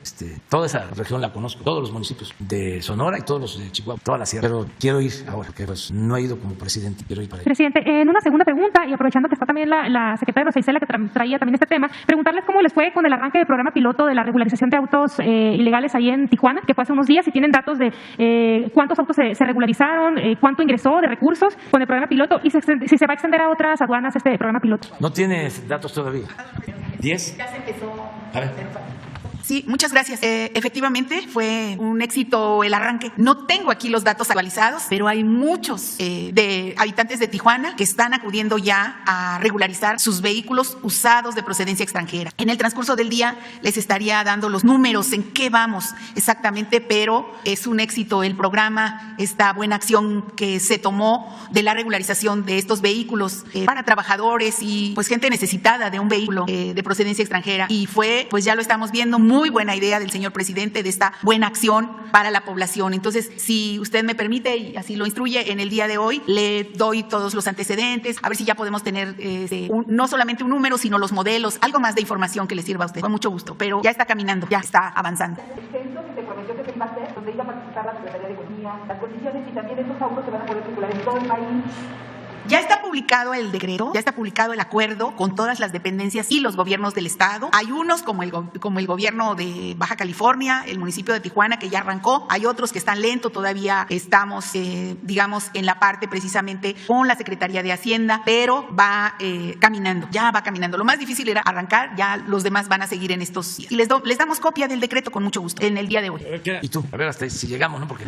toda esa región la conozco, todos los municipios de Sonora y todos los de Chihuahua, toda la sierra. Pero quiero ir ahora, porque pues no he ido como presidente, quiero ir para allá. Presidente, en una segunda pregunta, y aprovechando que está también la secretaria Rosa Isela, que traía también este tema, preguntarles cómo les fue con el arranque del programa piloto de la regularización de autos ilegales ahí en Tijuana, que fue hace unos días, si tienen datos de cuántos autos se regularizaron, cuánto ingresó de recursos con el programa piloto y si se va a extender a otras aduanas este programa piloto. ¿No tienes datos todavía? ¿10? Ya se empezó. A ver. Sí, muchas gracias. Efectivamente, fue un éxito el arranque. No tengo aquí los datos actualizados, pero hay muchos de habitantes de Tijuana que están acudiendo ya a regularizar sus vehículos usados de procedencia extranjera. En el transcurso del día les estaría dando los números en qué vamos exactamente, pero es un éxito el programa, esta buena acción que se tomó de la regularización de estos vehículos para trabajadores y pues gente necesitada de un vehículo de procedencia extranjera. Y fue, pues ya lo estamos viendo, muy buena idea del señor presidente de esta buena acción para la población. Entonces, si usted me permite y así lo instruye, en el día de hoy le doy todos los antecedentes, a ver si ya podemos tener no solamente un número, sino los modelos, algo más de información que le sirva a usted. Con mucho gusto, pero ya está caminando, ya está avanzando. El censo que se prometió que se iba a hacer, donde iba a participar la Secretaría de Economía, las condiciones y también estos autos se van a poder circular en todo el país. Ya está publicado el decreto, ya está publicado el acuerdo con todas las dependencias y los gobiernos del estado. Hay unos como el gobierno de Baja California, el municipio de Tijuana, que ya arrancó. Hay otros que están lentos, todavía estamos, digamos, en la parte precisamente con la Secretaría de Hacienda, pero va caminando, ya va caminando. Lo más difícil era arrancar, ya los demás van a seguir en estos días. Y les damos copia del decreto con mucho gusto en el día de hoy. ¿Y tú? A ver, hasta si llegamos, ¿no? Porque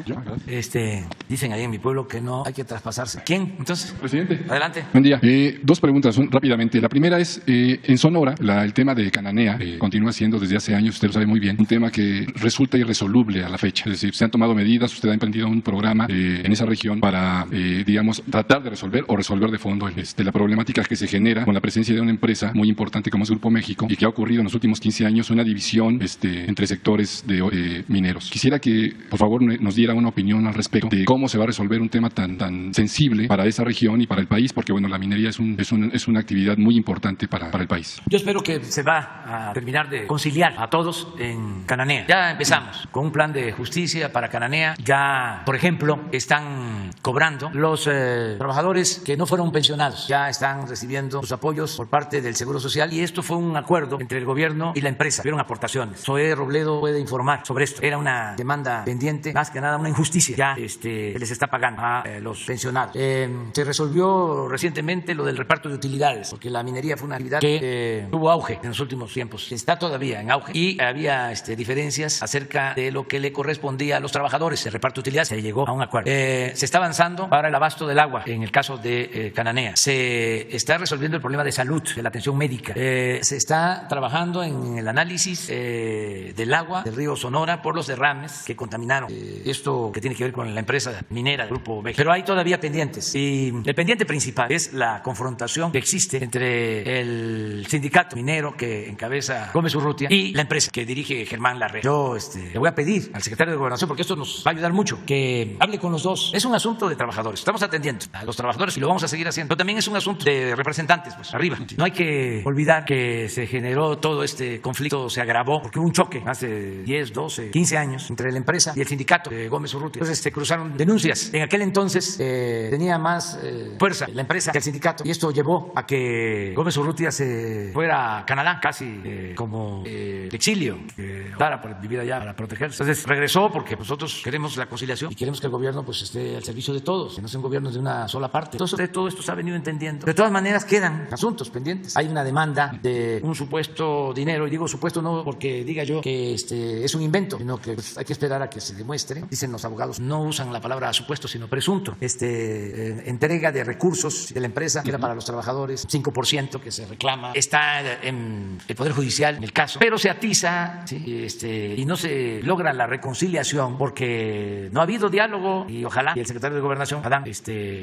dicen ahí en mi pueblo que no hay que traspasarse. ¿Quién, entonces? Presidente. Adelante. Buen día. Dos preguntas rápidamente. La primera es, en Sonora, el tema de Cananea continúa siendo desde hace años, usted lo sabe muy bien, un tema que resulta irresoluble a la fecha. Es decir, se han tomado medidas, usted ha emprendido un programa en esa región para, digamos, tratar de resolver o resolver de fondo la problemática que se genera con la presencia de una empresa muy importante como es Grupo México y que ha ocurrido en los últimos 15 años una división entre sectores de mineros. Quisiera que, por favor, nos diera una opinión al respecto de cómo se va a resolver un tema tan sensible para esa región y para el país, porque bueno, la minería es una actividad muy importante para el país. Yo espero que se va a terminar de conciliar a todos en Cananea. Ya empezamos con un plan de justicia para Cananea. Ya, por ejemplo, están cobrando los trabajadores que no fueron pensionados. Ya están recibiendo sus apoyos por parte del Seguro Social y esto fue un acuerdo entre el gobierno y la empresa. Hubieron aportaciones. Zoé Robledo puede informar sobre esto. Era una demanda pendiente, más que nada una injusticia. Ya les está pagando a los pensionados. Se resolvió recientemente lo del reparto de utilidades, porque la minería fue una actividad que tuvo auge en los últimos tiempos, está todavía en auge y había diferencias acerca de lo que le correspondía a los trabajadores. El reparto de utilidades se llegó a un acuerdo. Se está avanzando para el abasto del agua en el caso de Cananea. Se está resolviendo el problema de salud, de la atención médica. Se está trabajando en el análisis del agua del río Sonora por los derrames que contaminaron. Esto que tiene que ver con la empresa minera del Grupo México. Pero hay todavía pendientes y el pendiente principal es la confrontación que existe entre el sindicato minero que encabeza Gómez Urrutia y la empresa que dirige Germán Larrea. Yo le voy a pedir al secretario de Gobernación, porque esto nos va a ayudar mucho, que hable con los dos. Es un asunto de trabajadores. Estamos atendiendo a los trabajadores y lo vamos a seguir haciendo. Pero también es un asunto de representantes, pues arriba. No hay que olvidar que se generó todo este conflicto, se agravó porque hubo un choque hace 10, 12, 15 años entre la empresa y el sindicato de Gómez Urrutia. Entonces se cruzaron denuncias. En aquel entonces tenía más fuerza la empresa empresa que al sindicato. Y esto llevó a que Gómez Urrutia se fuera a Canadá, casi como exilio, que optara por vivir allá para protegerse. Entonces regresó porque nosotros queremos la conciliación y queremos que el gobierno pues esté al servicio de todos, que no sea un gobierno de una sola parte. Entonces todo esto se ha venido entendiendo. De todas maneras quedan asuntos pendientes. Hay una demanda de un supuesto dinero, y digo supuesto no porque diga yo que es un invento, sino que pues, hay que esperar a que se demuestre. Dicen los abogados, no usan la palabra supuesto, sino presunto. Entrega de recursos de la empresa, que era para los trabajadores, 5% que se reclama. Está en el Poder Judicial en el caso, pero se atiza, ¿sí? Y no se logra la reconciliación porque no ha habido diálogo, y ojalá y el secretario de Gobernación, Adán,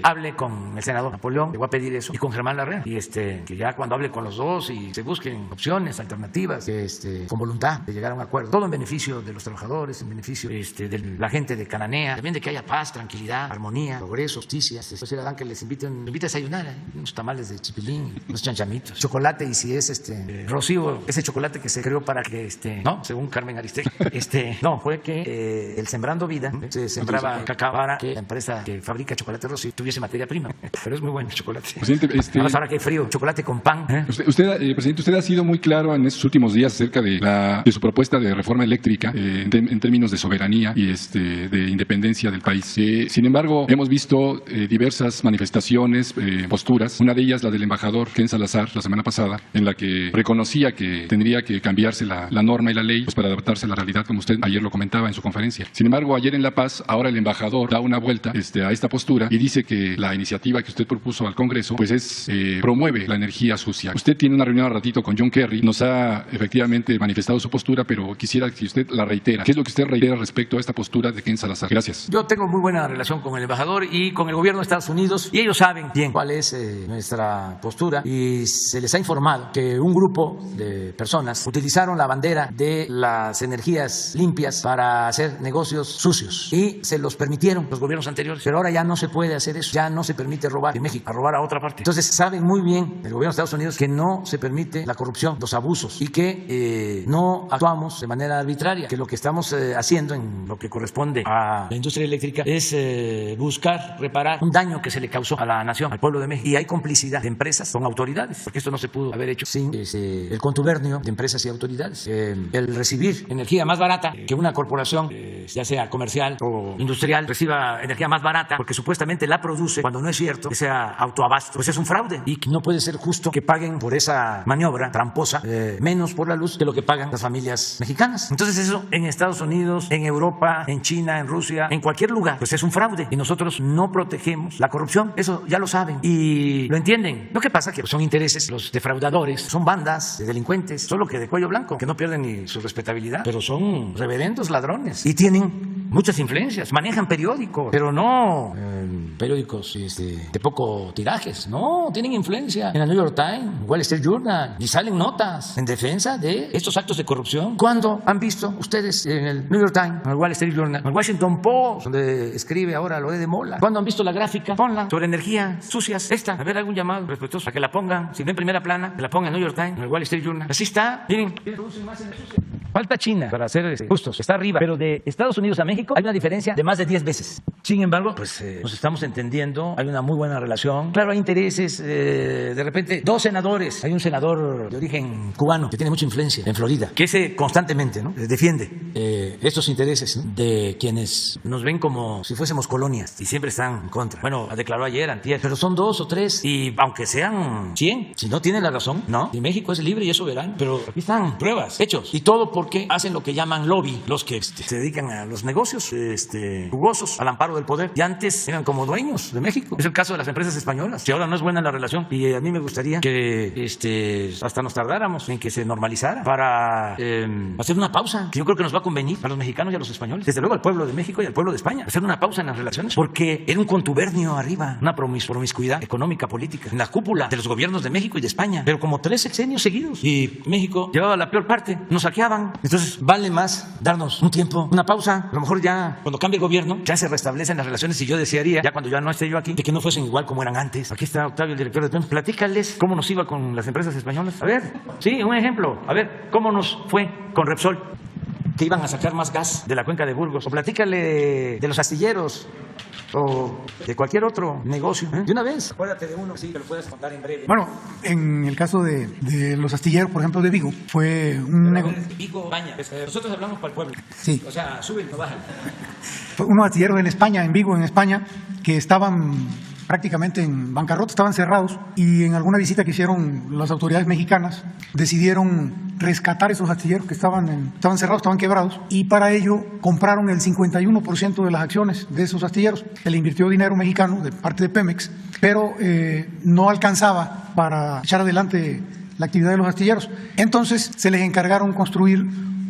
hable con el senador Napoleón, le voy a pedir eso, y con Germán Larrea, y que ya cuando hable con los dos y se busquen opciones, alternativas, con voluntad de llegar a un acuerdo, todo en beneficio de los trabajadores, en beneficio de la gente de Cananea, también de que haya paz, tranquilidad, armonía, progreso, justicia. Después Adán que les invite a desayunar, unos tamales de chipilín, unos chanchamitos, chocolate, y si es rocío, ese chocolate que se creó para que no, según Carmen Aristegui, no, fue que el Sembrando Vida se sembraba cacao para que la empresa que fabrica chocolate rocío tuviese materia prima, pero es muy bueno el chocolate. Presidente, ahora que hay frío, chocolate con pan. Presidente, usted ha sido muy claro en estos últimos días acerca de su propuesta de reforma eléctrica en términos de soberanía y de independencia del país. Sin embargo, hemos visto diversas manifestaciones, posturas, una de ellas la del embajador Ken Salazar la semana pasada, en la que reconocía que tendría que cambiarse la norma y la ley pues, para adaptarse a la realidad, como usted ayer lo comentaba en su conferencia. Sin embargo, ayer en La Paz, ahora el embajador da una vuelta a esta postura y dice que la iniciativa que usted propuso al Congreso pues promueve la energía sucia. Usted tiene una reunión al ratito con John Kerry, nos ha efectivamente manifestado su postura, pero quisiera que usted la reitera. ¿Qué es lo que usted reitera respecto a esta postura de Ken Salazar? Gracias. Yo tengo muy buena relación con el embajador y con el gobierno de Estados Unidos, y ellos saben bien cuál es nuestra postura, y se les ha informado que un grupo de personas utilizaron la bandera de las energías limpias para hacer negocios sucios y se los permitieron los gobiernos anteriores, pero ahora ya no se puede hacer eso, ya no se permite robar en México, a robar a otra parte. Entonces saben muy bien el gobierno de Estados Unidos que no se permite la corrupción, los abusos, y que no actuamos de manera arbitraria, que lo que estamos haciendo en lo que corresponde a la industria eléctrica es buscar reparar un daño que se le causó a la nación, al pueblo de México, y hay complicidad de empresas con autoridades, porque esto no se pudo haber hecho sin el contubernio de empresas y autoridades. El recibir energía más barata, que una corporación, ya sea comercial o industrial, reciba energía más barata porque supuestamente la produce, cuando no es cierto, que sea autoabasto, pues es un fraude, y no puede ser justo que paguen por esa maniobra tramposa menos por la luz de lo que pagan las familias mexicanas. Entonces eso en Estados Unidos, en Europa, en China, en Rusia, en cualquier lugar, pues es un fraude, y nosotros no protegemos la corrupción. Eso ya lo saben y lo entienden. Lo que pasa es que son intereses, los defraudadores son bandas de delincuentes, solo que de cuello blanco, que no pierden ni su respetabilidad, pero son reverendos ladrones y tienen muchas influencias, manejan periódicos, pero no periódicos de poco tirajes, no, tienen influencia en el New York Times, Wall Street Journal, y salen notas en defensa de estos actos de corrupción. ¿Cuándo han visto ustedes en el New York Times, en el Wall Street Journal, en el Washington Post, donde escribe ahora lo de Mola? ¿Cuándo han visto la gráfica? Ponla, sobre energías sucias, a ver, algún llamado respetuoso a que la pongan, si no en primera plana, que la pongan en el New York Times, en el Wall Street Journal. Así está, miren, producen más energía sucia. Falta China, para ser justos, está arriba, pero de Estados Unidos a México hay una diferencia de más de 10 veces. Sin embargo, pues nos estamos entendiendo, hay una muy buena relación. Claro, hay intereses, de repente, dos senadores. Hay un senador de origen cubano que tiene mucha influencia en Florida, que ese constantemente defiende estos intereses de quienes nos ven como si fuésemos colonias y siempre están en contra. Bueno, declaró ayer, antier, pero son 2 o 3, y aunque sean 100, si no tienen la razón, no. Y México es libre y es soberano, pero aquí están pruebas, hechos, y todo porque hacen lo que llaman lobby, los que se dedican a los negocios jugosos, al amparo del poder, y antes eran como dueños de México. Es el caso de las empresas españolas, que ahora no es buena la relación, y a mí me gustaría que hasta nos tardáramos en que se normalizara para hacer una pausa, que yo creo que nos va a convenir a los mexicanos y a los españoles, desde luego al pueblo de México y al pueblo de España, hacer una pausa en las relaciones, porque era un contubernio arriba, una promiscuidad económica, política, en la cúpula de los gobiernos de México y de España, pero como 3 sexenios seguidos, y México llevaba la peor parte, nos saqueaban. Entonces vale más darnos un tiempo, una pausa, a lo mejor ya cuando cambie el gobierno ya se restablecen las relaciones, y yo desearía, ya cuando ya no esté yo aquí, de que no fuesen igual como eran antes. Aquí está Octavio, el director de PEMEX, platícales cómo nos iba con las empresas españolas. A ver, sí, un ejemplo, a ver, cómo nos fue con Repsol. que iban a sacar más gas de la cuenca de Burgos. O platícale de los astilleros o de cualquier otro negocio. De una vez. Acuérdate de uno, sí, que lo puedes contar en breve. Bueno, en el caso de los astilleros, por ejemplo, de Vigo, fue un negocio. Vigo, Baña. Nosotros hablamos para el pueblo. Sí. O sea, sube y no baja. Unos astilleros en España, en Vigo, en España, que estaban prácticamente en bancarrota, estaban cerrados, y en alguna visita que hicieron las autoridades mexicanas decidieron rescatar esos astilleros que estaban cerrados, estaban quebrados, y para ello compraron el 51% de las acciones de esos astilleros. Se le invirtió dinero mexicano de parte de Pemex, pero no alcanzaba para echar adelante la actividad de los astilleros. Entonces se les encargaron construir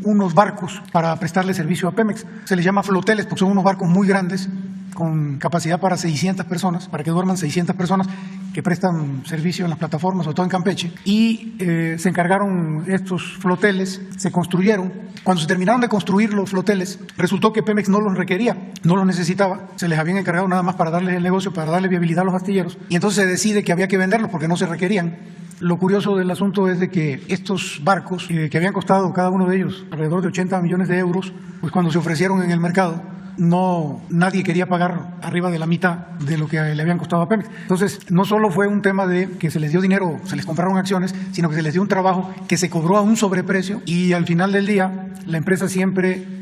unos barcos para prestarle servicio a Pemex. Se les llama floteles porque son unos barcos muy grandes con capacidad para 600 personas, para que duerman 600 personas, que prestan servicio en las plataformas, sobre todo en Campeche. Y se encargaron estos floteles, se construyeron. Cuando se terminaron de construir los floteles, resultó que Pemex no los requería, no los necesitaba. Se les habían encargado nada más para darles el negocio, para darle viabilidad a los astilleros. Y entonces se decide que había que venderlos porque no se requerían. Lo curioso del asunto es de que estos barcos, que habían costado cada uno de ellos alrededor de 80 millones de euros, pues cuando se ofrecieron en el mercado, nadie quería pagar arriba de la mitad de lo que le habían costado a Pemex. Entonces, no solo fue un tema de que se les dio dinero, se les compraron acciones, sino que se les dio un trabajo que se cobró a un sobreprecio, y al final del día la empresa siempre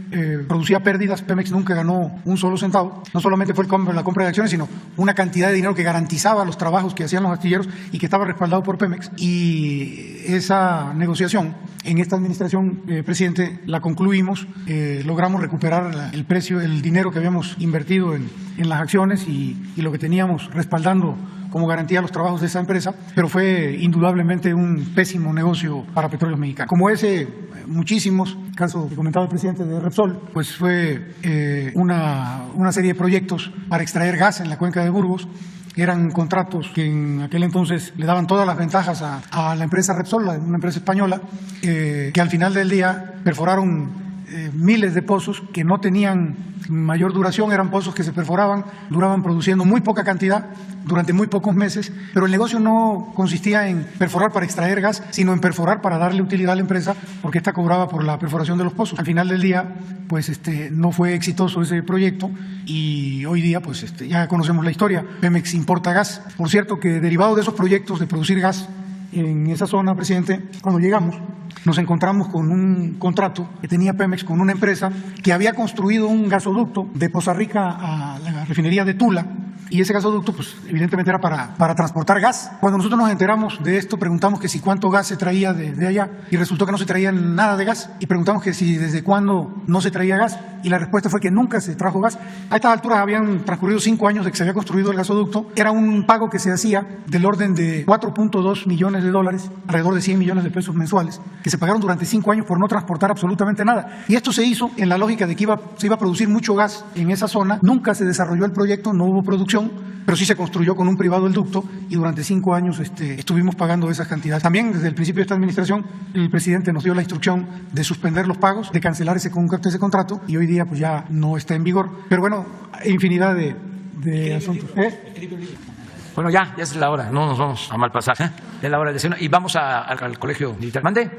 producía pérdidas. Pemex nunca ganó un solo centavo. No solamente fue la compra de acciones, sino una cantidad de dinero que garantizaba los trabajos que hacían los astilleros y que estaba respaldado por Pemex. Y esa negociación en esta administración, presidente, la concluimos. Logramos recuperar el precio, el dinero que habíamos invertido en las acciones y lo que teníamos respaldando como garantía los trabajos de esa empresa, pero fue indudablemente un pésimo negocio para Petróleos Mexicanos. Como ese, muchísimos, caso que comentaba el presidente de Repsol, pues fue una serie de proyectos para extraer gas en la cuenca de Burgos. Eran contratos que en aquel entonces le daban todas las ventajas a la empresa Repsol, una empresa española, que al final del día perforaron miles de pozos que no tenían mayor duración, eran pozos que se perforaban, duraban produciendo muy poca cantidad durante muy pocos meses, pero el negocio no consistía en perforar para extraer gas, sino en perforar para darle utilidad a la empresa, porque esta cobraba por la perforación de los pozos. Al final del día, pues no fue exitoso ese proyecto, y hoy día pues ya conocemos la historia. Pemex importa gas. Por cierto, que derivado de esos proyectos de producir gas en esa zona, presidente, cuando llegamos nos encontramos con un contrato que tenía Pemex con una empresa que había construido un gasoducto de Poza Rica a la refinería de Tula, y ese gasoducto pues evidentemente era para transportar gas. Cuando nosotros nos enteramos de esto, preguntamos que si cuánto gas se traía de allá, y resultó que no se traía nada de gas, y preguntamos que si desde cuándo no se traía gas, y la respuesta fue que nunca se trajo gas. A estas alturas habían transcurrido 5 años de que se había construido el gasoducto. Era un pago que se hacía del orden de $4.2 millones, alrededor de 100 millones de pesos mensuales, que se pagaron durante 5 años por no transportar absolutamente nada. Y esto se hizo en la lógica de que se iba a producir mucho gas en esa zona. Nunca se desarrolló el proyecto, no hubo producción, pero sí se construyó con un privado el ducto, y durante 5 años estuvimos pagando esas cantidades. También desde el principio de esta administración el presidente nos dio la instrucción de suspender los pagos, de cancelar ese contrato, y hoy día pues ya no está en vigor. Pero bueno, infinidad de asuntos. Bueno, ya es la hora, no nos vamos a malpasar. Es la hora de cena y vamos al colegio militar. ¿Mande?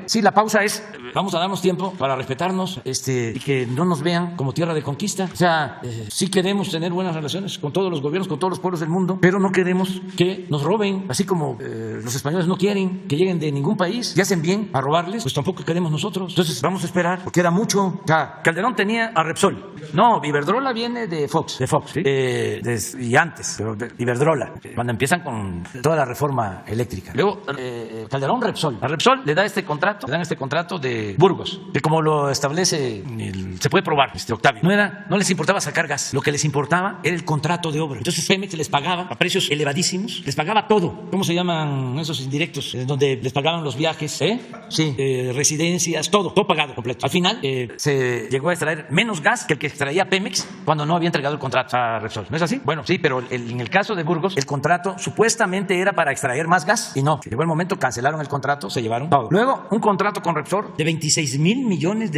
Sí, la pausa es, vamos a darnos tiempo para respetarnos, y que no nos vean como tierra de conquista. O sea, sí queremos tener buenas relaciones con todos los gobiernos, con todos los pueblos del mundo, pero no queremos que nos roben, así como los españoles no quieren que lleguen de ningún país y hacen bien a robarles, pues tampoco queremos nosotros. Entonces vamos a esperar, porque era mucho. O sea, Calderón tenía a Repsol. No, Iberdrola viene de Fox, ¿sí? Y antes, pero Iberdrola, cuando empiezan con toda la reforma eléctrica. Luego, Calderón, Repsol. A Repsol le dan este contrato de Burgos, que como lo establece, se puede probar, Octavio, no les importaba sacar gas, lo que les importaba era el contrato de obra. Entonces Pemex les pagaba a precios elevadísimos, les pagaba todo. ¿Cómo se llaman esos indirectos? Donde les pagaban los viajes, residencias, todo pagado completo. Al final se llegó a extraer menos gas que el que extraía Pemex cuando no había entregado el contrato a Repsol. ¿No es así? Bueno, sí, pero en el caso de Burgos, el contrato supuestamente era para extraer más gas, y no. Llegó el momento, cancelaron el contrato, se llevaron todo. pago. Luego, un contrato con Repsol de $26,000 millones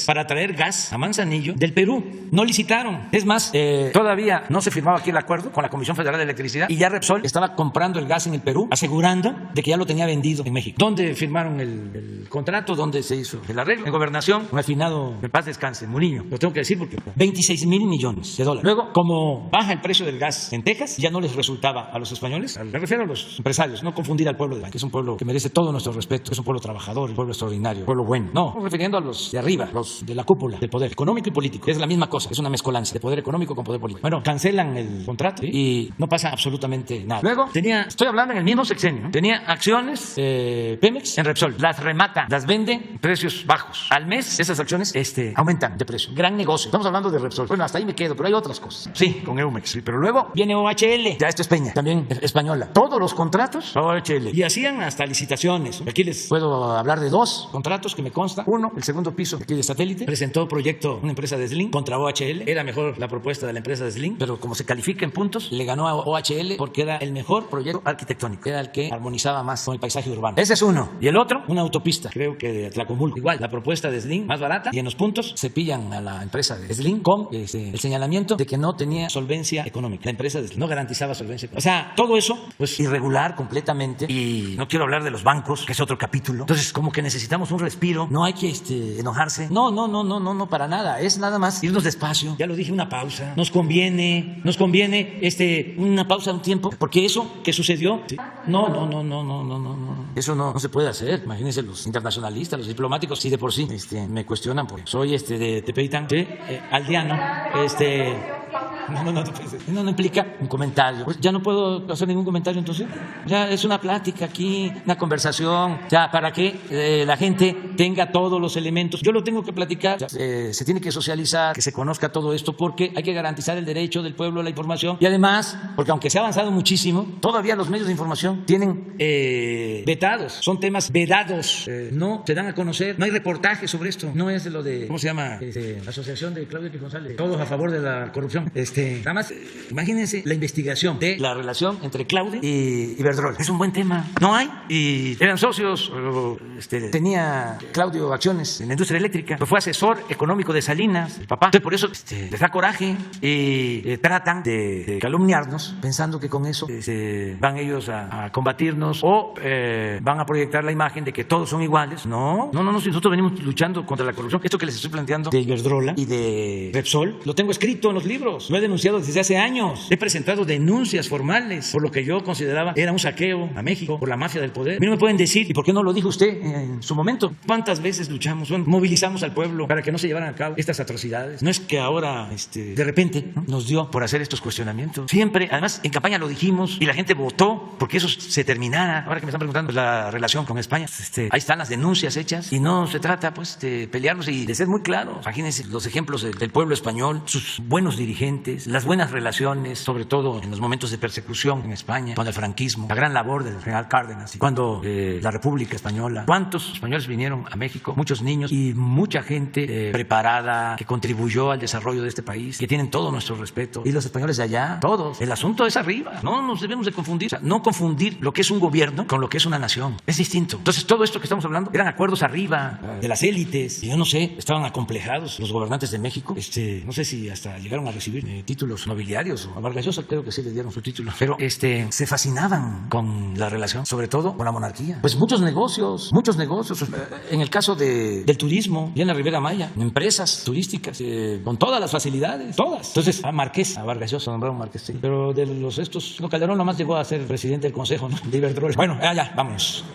para traer gas a Manzanillo del Perú. No licitaron. Es más, todavía no se firmaba aquí el acuerdo con la Comisión Federal de Electricidad y ya Repsol estaba comprando el gas en el Perú, asegurando de que ya lo tenía vendido en México. ¿Dónde firmaron el contrato? ¿Dónde se hizo el arreglo? En Gobernación, un afinado, en paz descanse, Muriño. Lo tengo que decir porque $26,000 millones. Luego, como baja el precio del gas en Texas, ya no les resultaba a los españoles, me refiero a los empresarios, no confundir al pueblo de que es un pueblo que merece todo nuestro respeto, es un pueblo trabajador, un pueblo extraordinario, un pueblo bueno. No, refiriendo a los de arriba, los de la cúpula del poder económico y político. Es la misma cosa, es una mezcolanza de poder económico con poder político. Bueno, cancelan el contrato y no pasa absolutamente nada. Luego, estoy hablando en el mismo sexenio, ¿no? Tenía acciones Pemex en Repsol, las remata, las vende en precios bajos. Al mes, esas acciones aumentan de precio. Gran negocio. Estamos hablando de Repsol. Bueno, hasta ahí me quedo, pero hay otras cosas. Sí, con Eumex, sí, pero luego viene OHL, ya esto es Peña, también española. Todos los contratos, OHL. Y hacían hasta licitaciones. Aquí les puedo hablar de 2 contratos que me consta. Uno, el segundo piso aquí de Satélite, presentó proyecto una empresa de Slim contra OHL. Era mejor la propuesta de la empresa de Slim, pero como se califica en puntos, le ganó a OHL porque era el mejor proyecto arquitectónico. Era el que armonizaba más con el paisaje urbano. Ese es uno. Y el otro, una autopista, creo que de Tlacomulco. Igual, la propuesta de Slim, más barata, y en los puntos se pillan a la empresa de Slim con el señalamiento de que no tenía solvencia económica. La empresa de Slim no garantizaba solvencia económica. O sea, todo eso, pues irregular completamente. Y no quiero hablar de los bancos, que es otro capítulo. Entonces, como que necesitamos un respiro. No hay que enojarse. No, para nada. Es nada más irnos despacio. Ya lo dije, una pausa. Nos conviene una pausa de un tiempo, porque eso que sucedió, no. Eso no se puede hacer. Imagínense los internacionalistas, los diplomáticos, si de por sí me cuestionan porque soy de Peitán, aldeano, No implica un comentario. Pues ya no puedo hacer ningún comentario, entonces. Ya es una plática aquí, una conversación, ya para que la gente tenga todos los elementos. Yo lo tengo que platicar, ya, se tiene que socializar, que se conozca todo esto, porque hay que garantizar el derecho del pueblo a la información. Y además, porque aunque se ha avanzado muchísimo, todavía los medios de información tienen vetados, son temas vedados, no se dan a conocer, no hay reportajes sobre esto, no es lo de, ¿cómo se llama? La asociación de Claudio X González, todos a favor de la corrupción. Nada más, imagínense la investigación de la relación entre Claudio y Iberdrola. Es un buen tema. No hay. Y eran socios. Tenía Claudio acciones en la industria eléctrica. Fue asesor económico de Salinas, el papá. Entonces, por eso les da coraje y tratan de calumniarnos, pensando que con eso van ellos a combatirnos o van a proyectar la imagen de que todos son iguales. No. Si nosotros venimos luchando contra la corrupción, esto que les estoy planteando de Iberdrola y de Repsol, lo tengo escrito en los libros. Lo he denunciado desde hace años. He presentado denuncias formales por lo que yo consideraba era un saqueo a México por la mafia del poder. A mí no me pueden decir, ¿y por qué no lo dijo usted en su momento? ¿Cuántas veces luchamos, movilizamos al pueblo para que no se llevaran a cabo estas atrocidades? No es que ahora, de repente, ¿no?, nos dio por hacer estos cuestionamientos. Siempre, además, en campaña lo dijimos y la gente votó porque eso se terminara. Ahora que me están preguntando la relación con España, ahí están las denuncias hechas y no se trata, pues, de pelearnos y de ser muy claros. Imagínense los ejemplos del pueblo español, sus buenos dirigentes, las buenas relaciones, sobre todo en los momentos de persecución en España, con el franquismo, la gran labor del general Cárdenas, cuando la República Española. ¿Cuántos españoles vinieron a México? Muchos niños y mucha gente preparada que contribuyó al desarrollo de este país, que tienen todo nuestro respeto. Y los españoles de allá, todos. El asunto es arriba. No nos debemos de confundir. O sea, no confundir lo que es un gobierno con lo que es una nación. Es distinto. Entonces, todo esto que estamos hablando eran acuerdos arriba de las élites. Y yo no sé, estaban acomplejados los gobernantes de México. No sé si hasta llegaron a recibir títulos nobiliarios o a Vargas Llosa creo que sí les dieron su título, pero se fascinaban con la relación, sobre todo con la monarquía. Pues muchos negocios, en el caso del turismo, y en la Ribera Maya, empresas turísticas con todas las facilidades, todas. Entonces, a Vargas Llosa nombraron Marqués, sí. Pero de los estos, Calderón nomás llegó a ser presidente del consejo, ¿no?, de Iberdrola. Bueno, ya, vámonos.